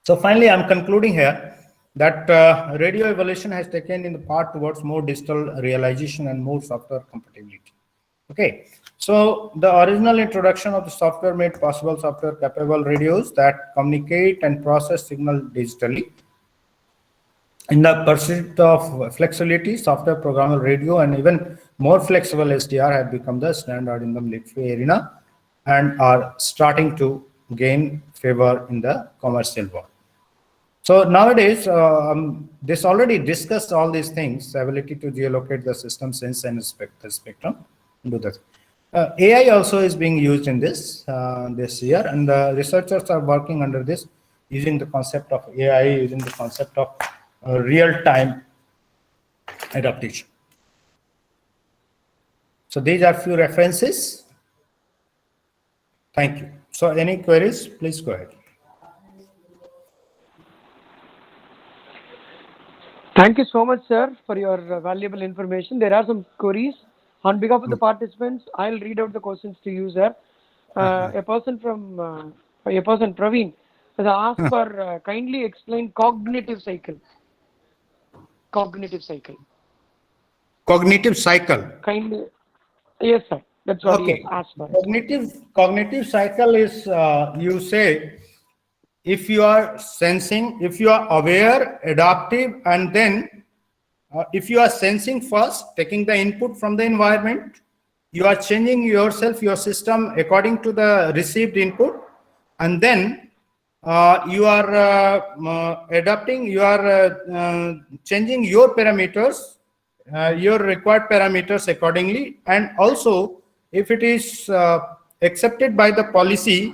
So finally, I'm concluding here. that radio evolution has taken in the path towards more digital realization and more software compatibility. Okay, so the original introduction of the software made possible software capable radios that communicate and process signal digitally. In the pursuit of flexibility, software programmable radio and even more flexible SDR have become the standard in the military arena and are starting to gain favor in the commercial world. So nowadays, this already discussed all these things, ability to geolocate the system, sense and inspect the spectrum, do that. AI also is being used in this this year, and the researchers are working under this, using the concept of AI, using the concept of real-time adaptation. So these are few references. Thank you. So any queries, please go ahead. Thank you so much, sir, for your valuable information. There are some queries. On behalf of the participants, I'll read out the questions to you, sir. A person, Praveen, has asked for kindly explain cognitive cycle. Cognitive cycle. Cognitive cycle. Kindly. Yes, sir. That's what he has asked for. Cognitive cycle is, you say, if you are sensing, if you are aware, adaptive, and then if you are sensing first, taking the input from the environment, you are changing yourself, your system according to the received input, and then you are adapting, you are changing your parameters, your required parameters accordingly, and also if it is accepted by the policy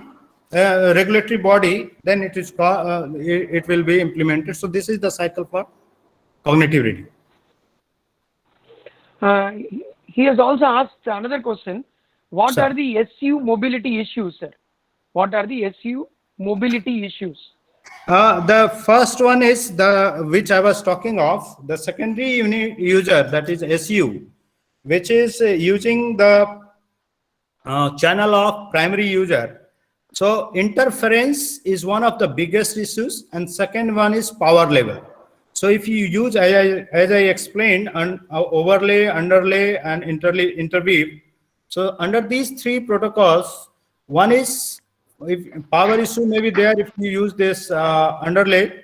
regulatory body, then it is it will be implemented. So this is the cycle for cognitive radio. He has also asked another question. What are the SU mobility issues, sir? What are the SU mobility issues? The first one is the which I was talking of, the secondary unit user, that is SU, which is using the channel of primary user. So interference is one of the biggest issues, and second one is power level. So if you use, as I explained, overlay, underlay, and interweave. So under these three protocols, one is, if power issue may be there if you use this underlay.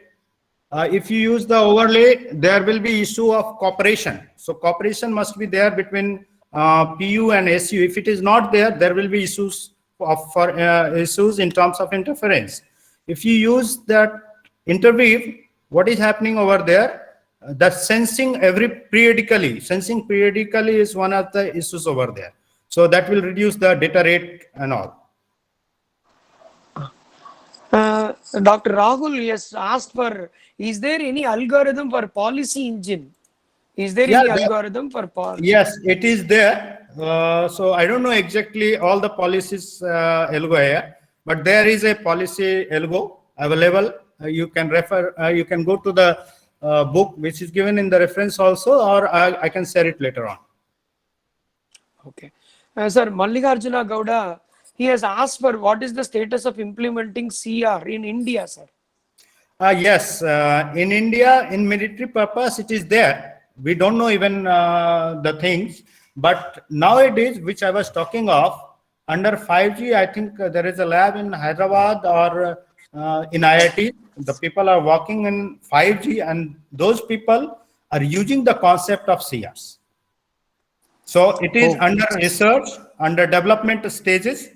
If you use the overlay, there will be issue of cooperation. So cooperation must be there between PU and SU. If it is not there, there will be issues issues in terms of interference. If you use that interweave, what is happening over there? That sensing periodically is one of the issues over there. So that will reduce the data rate and all. Dr. Rahul has asked for, is there any algorithm for policy engine? Is there any algorithm for policy? Yes, it is there. So I don't know exactly all the policies algo here, but there is a policy algo available. You can refer, you can go to the book which is given in the reference also, or I can share it later on. Okay. Sir, Mallikarjuna Gowda, he has asked for what is the status of implementing CR in India, sir? Yes, in India, in military purpose, it is there. We don't know even the things, but nowadays, which I was talking of, under 5G, I think there is a lab in Hyderabad or in IIT. The people are working in 5G, and those people are using the concept of CRs. So it is under research, under development stages,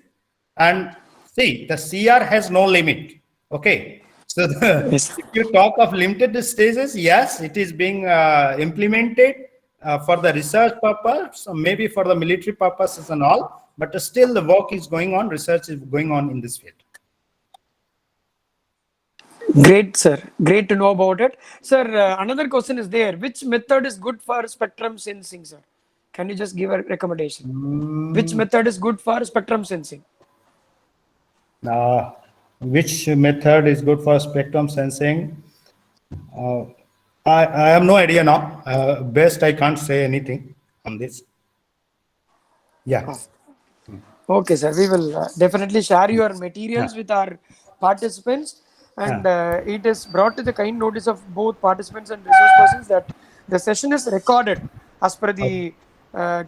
and see, the CR has no limit. Okay. So if you talk of limited stages, yes, it is being implemented for the research purpose, maybe for the military purposes and all, but still the work is going on, research is going on in this field. Great, sir. Great to know about it. Sir, another question is there. Which method is good for spectrum sensing, sir? Can you just give a recommendation? Which method is good for spectrum sensing? Which method is good for spectrum sensing? I have no idea now. Best I can't say anything on this. Yeah. Okay, sir. We will definitely share your materials with our participants. and it is brought to the kind notice of both participants and resource persons that the session is recorded as per the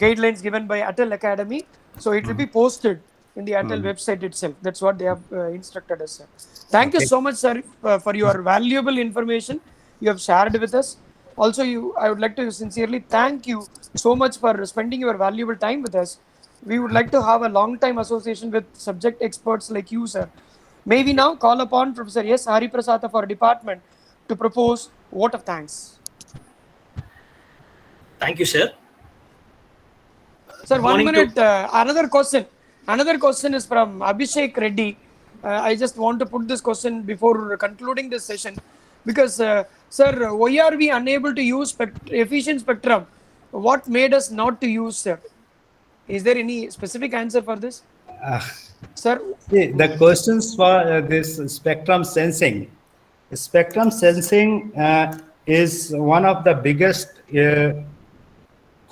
guidelines given by Atal Academy. So it will be posted in the Atal website itself. That's what they have instructed us, sir. Thank you so much, sir, for your valuable information you have shared with us. Also, I would like to sincerely thank you so much for spending your valuable time with us. We would like to have a long time association with subject experts like you, sir. May we now call upon Professor S. Hari Prasad of our department to propose vote of thanks. Thank you, sir. Sir, 1 minute. Another question. Another question is from Abhishek Reddy. I just want to put this question before concluding this session, because, sir, why are we unable to use efficient spectrum? What made us not to use, sir? Is there any specific answer for this? Sir? The questions for this spectrum sensing. Spectrum sensing is one of the biggest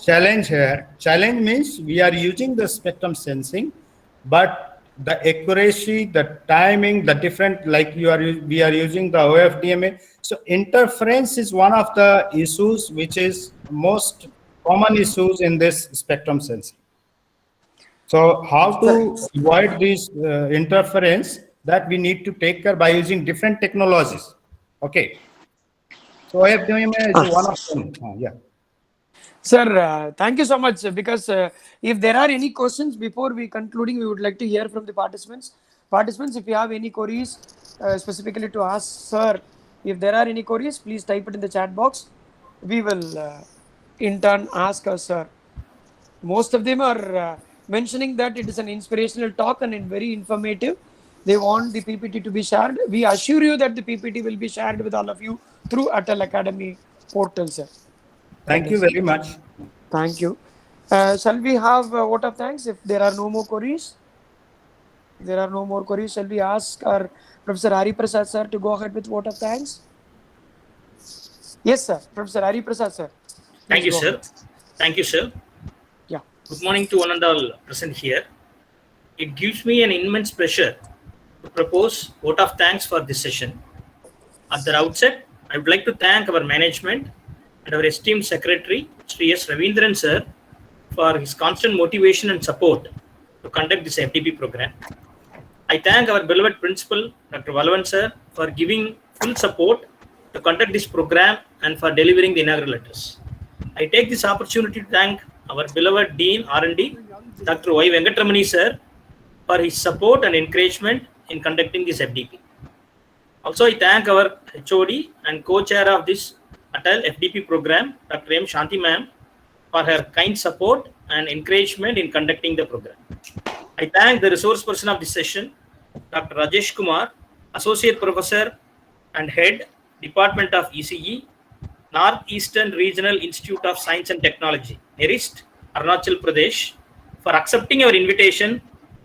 challenge here. Challenge means we are using the spectrum sensing, but the accuracy, the timing, the different, like we are using the OFDMA. So interference is one of the issues which is most common issues in this spectrum sensing. So how to avoid this interference, that we need to take care by using different technologies. Okay. So OFDMA is one of them. Yeah. Sir, thank you so much, because if there are any questions before we concluding, we would like to hear from the participants. Participants, if you have any queries specifically to ask, sir, if there are any queries, please type it in the chat box. We will in turn ask us, sir. Most of them are mentioning that it is an inspirational talk and very informative. They want the PPT to be shared. We assure you that the PPT will be shared with all of you through Atal Academy portal, sir. Thank you very much. Thank you. Shall we have a vote of thanks if there are no more queries? If there are no more queries, shall we ask our Professor Hari Prasad, sir, to go ahead with vote of thanks? Yes, sir. Professor Hari Prasad, sir. Thank you, sir. Thank you, sir. Yeah. Good morning to one and all present here. It gives me an immense pleasure to propose vote of thanks for this session. At the outset, I would like to thank our management and our esteemed secretary, Sri S. Ravindran sir, for his constant motivation and support to conduct this FDP program. I thank our beloved principal, Dr. Valavan sir, for giving full support to conduct this program and for delivering the inaugural letters. I take this opportunity to thank our beloved Dean R&D, Dr. Y. Venkatramani sir, for his support and encouragement in conducting this FDP. Also, I thank our HOD and co-chair of this Atal FDP program, Dr. M. Shanti ma'am, for her kind support and encouragement in conducting the program. I thank the resource person of this session, Dr. Rajesh Kumar, Associate Professor and Head, Department of ECE, Northeastern Regional Institute of Science and Technology, NERIST, Arunachal Pradesh, for accepting our invitation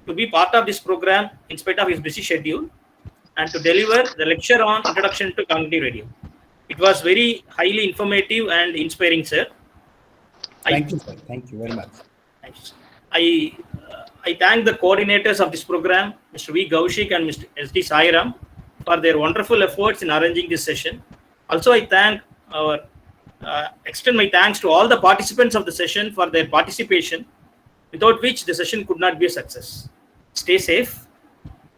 to be part of this program in spite of his busy schedule and to deliver the lecture on Introduction to Cognitive Radio. It was very highly informative and inspiring, sir. Thank you, sir. Thank you very much. Thanks. I thank the coordinators of this program, Mr. V. Gaushik and Mr. S.D. Sairam, for their wonderful efforts in arranging this session. Also, I thank extend my thanks to all the participants of the session for their participation, without which the session could not be a success. Stay safe.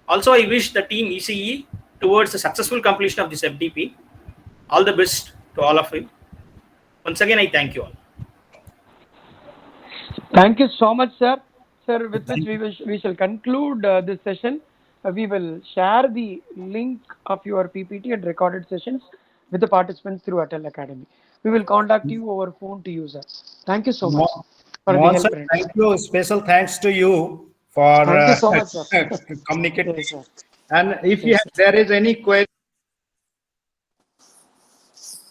Also, I wish the team ECE towards the successful completion of this FDP. All the best to all of you. Once again, I thank you all. Thank you so much, sir. Sir, with which we shall conclude this session. We will share the link of your PPT and recorded sessions with the participants through Atal Academy. We will contact you over phone to you, sir. Thank you so much for the help. Thank you. Special thanks to you for thank you so much, sir. communicating. Yes, sir. And if there is any question.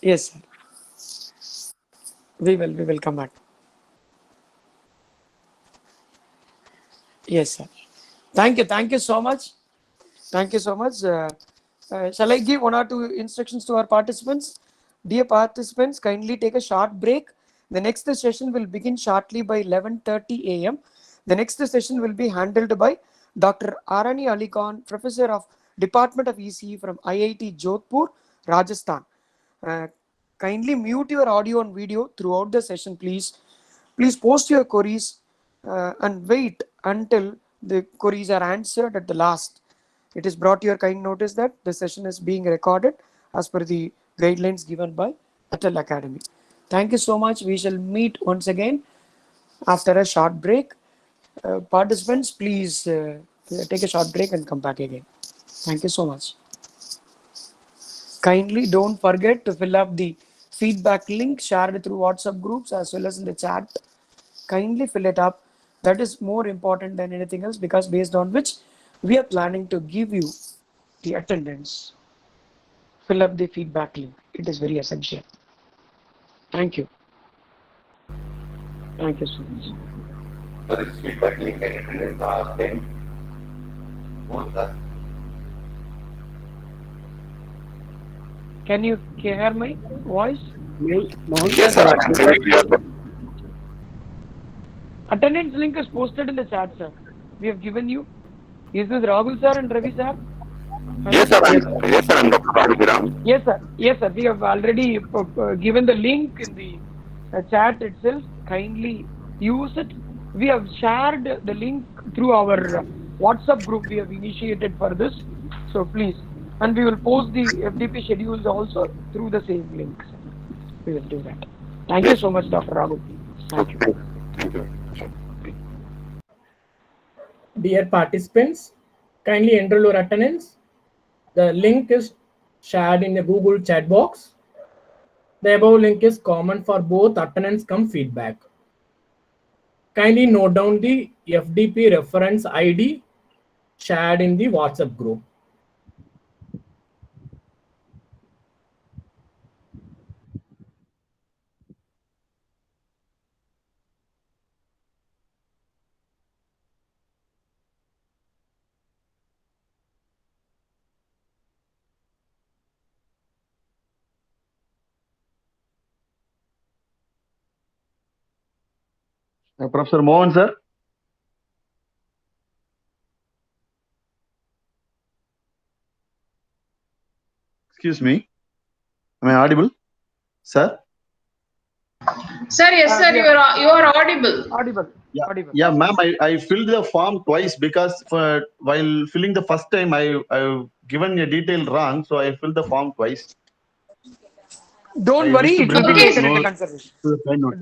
Yes, sir. We will come back. Yes, sir. Thank you so much. Thank you so much. Shall I give one or two instructions to our participants? Dear participants, kindly take a short break. The next session will begin shortly by 11:30 a.m. The next session will be handled by Dr. Arani Ali Khan, Professor of Department of ECE from IIT Jodhpur, Rajasthan. Kindly mute your audio and video throughout the session, please. Please post your queries and wait until the queries are answered at the last. It is brought to your kind notice that the session is being recorded as per the guidelines given by Atal Academy. Thank you so much. We shall meet once again after a short break. Participants, please take a short break and come back again. Thank you so much. Kindly don't forget to fill up the feedback link shared through WhatsApp groups as well as in the chat. Kindly fill it up. That is more important than anything else, because based on which we are planning to give you the attendance. Fill up the feedback link. It is very essential. Thank you. Thank you so much. For this feedback link, I need to ask them. What's that? Can you hear my voice? Yes, sir. Attendance link is posted in the chat, sir. We have given you. Is this Rahul sir and Ravi sir? Yes, sir. Yes, sir. I'm Dr. Rajaram. Yes, sir. Yes, sir. We have already given the link in the chat itself. Kindly use it. We have shared the link through our WhatsApp group we have initiated for this. So please. And we will post the FDP schedules also through the same link. We will do that. Thank you so much, Dr. Raghu. Thank you. Thank you. Dear participants, kindly enroll your attendance. The link is shared in the Google chat box. The above link is common for both attendance cum feedback. Kindly note down the FDP reference ID shared in the WhatsApp group. Professor Mohan, sir. Excuse me. Am I audible? Sir? Sir, yes, sir, you are audible. Audible. Yeah, Audible. yeah, ma'am. I filled the form twice because while filling the first time, I've given a detail wrong, so I filled the form twice. Don't worry, it will be taken into consideration.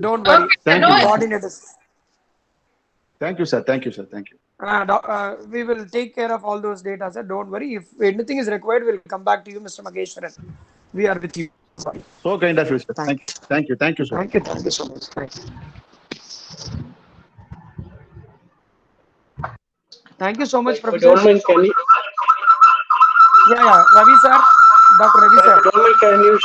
Don't worry. Okay, Thank no, you. Coordinators. Thank you, sir. Thank you, sir. Thank you. We will take care of all those data, sir. Don't worry. If anything is required, we'll come back to you, Mr. Mageshwaran. We are with you. Sorry. So kind of you, sir. Thank you. Thank you. Thank you, sir. Thank you. Thank you so much. Thanks. Thank you so much, Professor. Government, can you, Yeah, Ravi sir. Dr. Ravi sir. Government, can you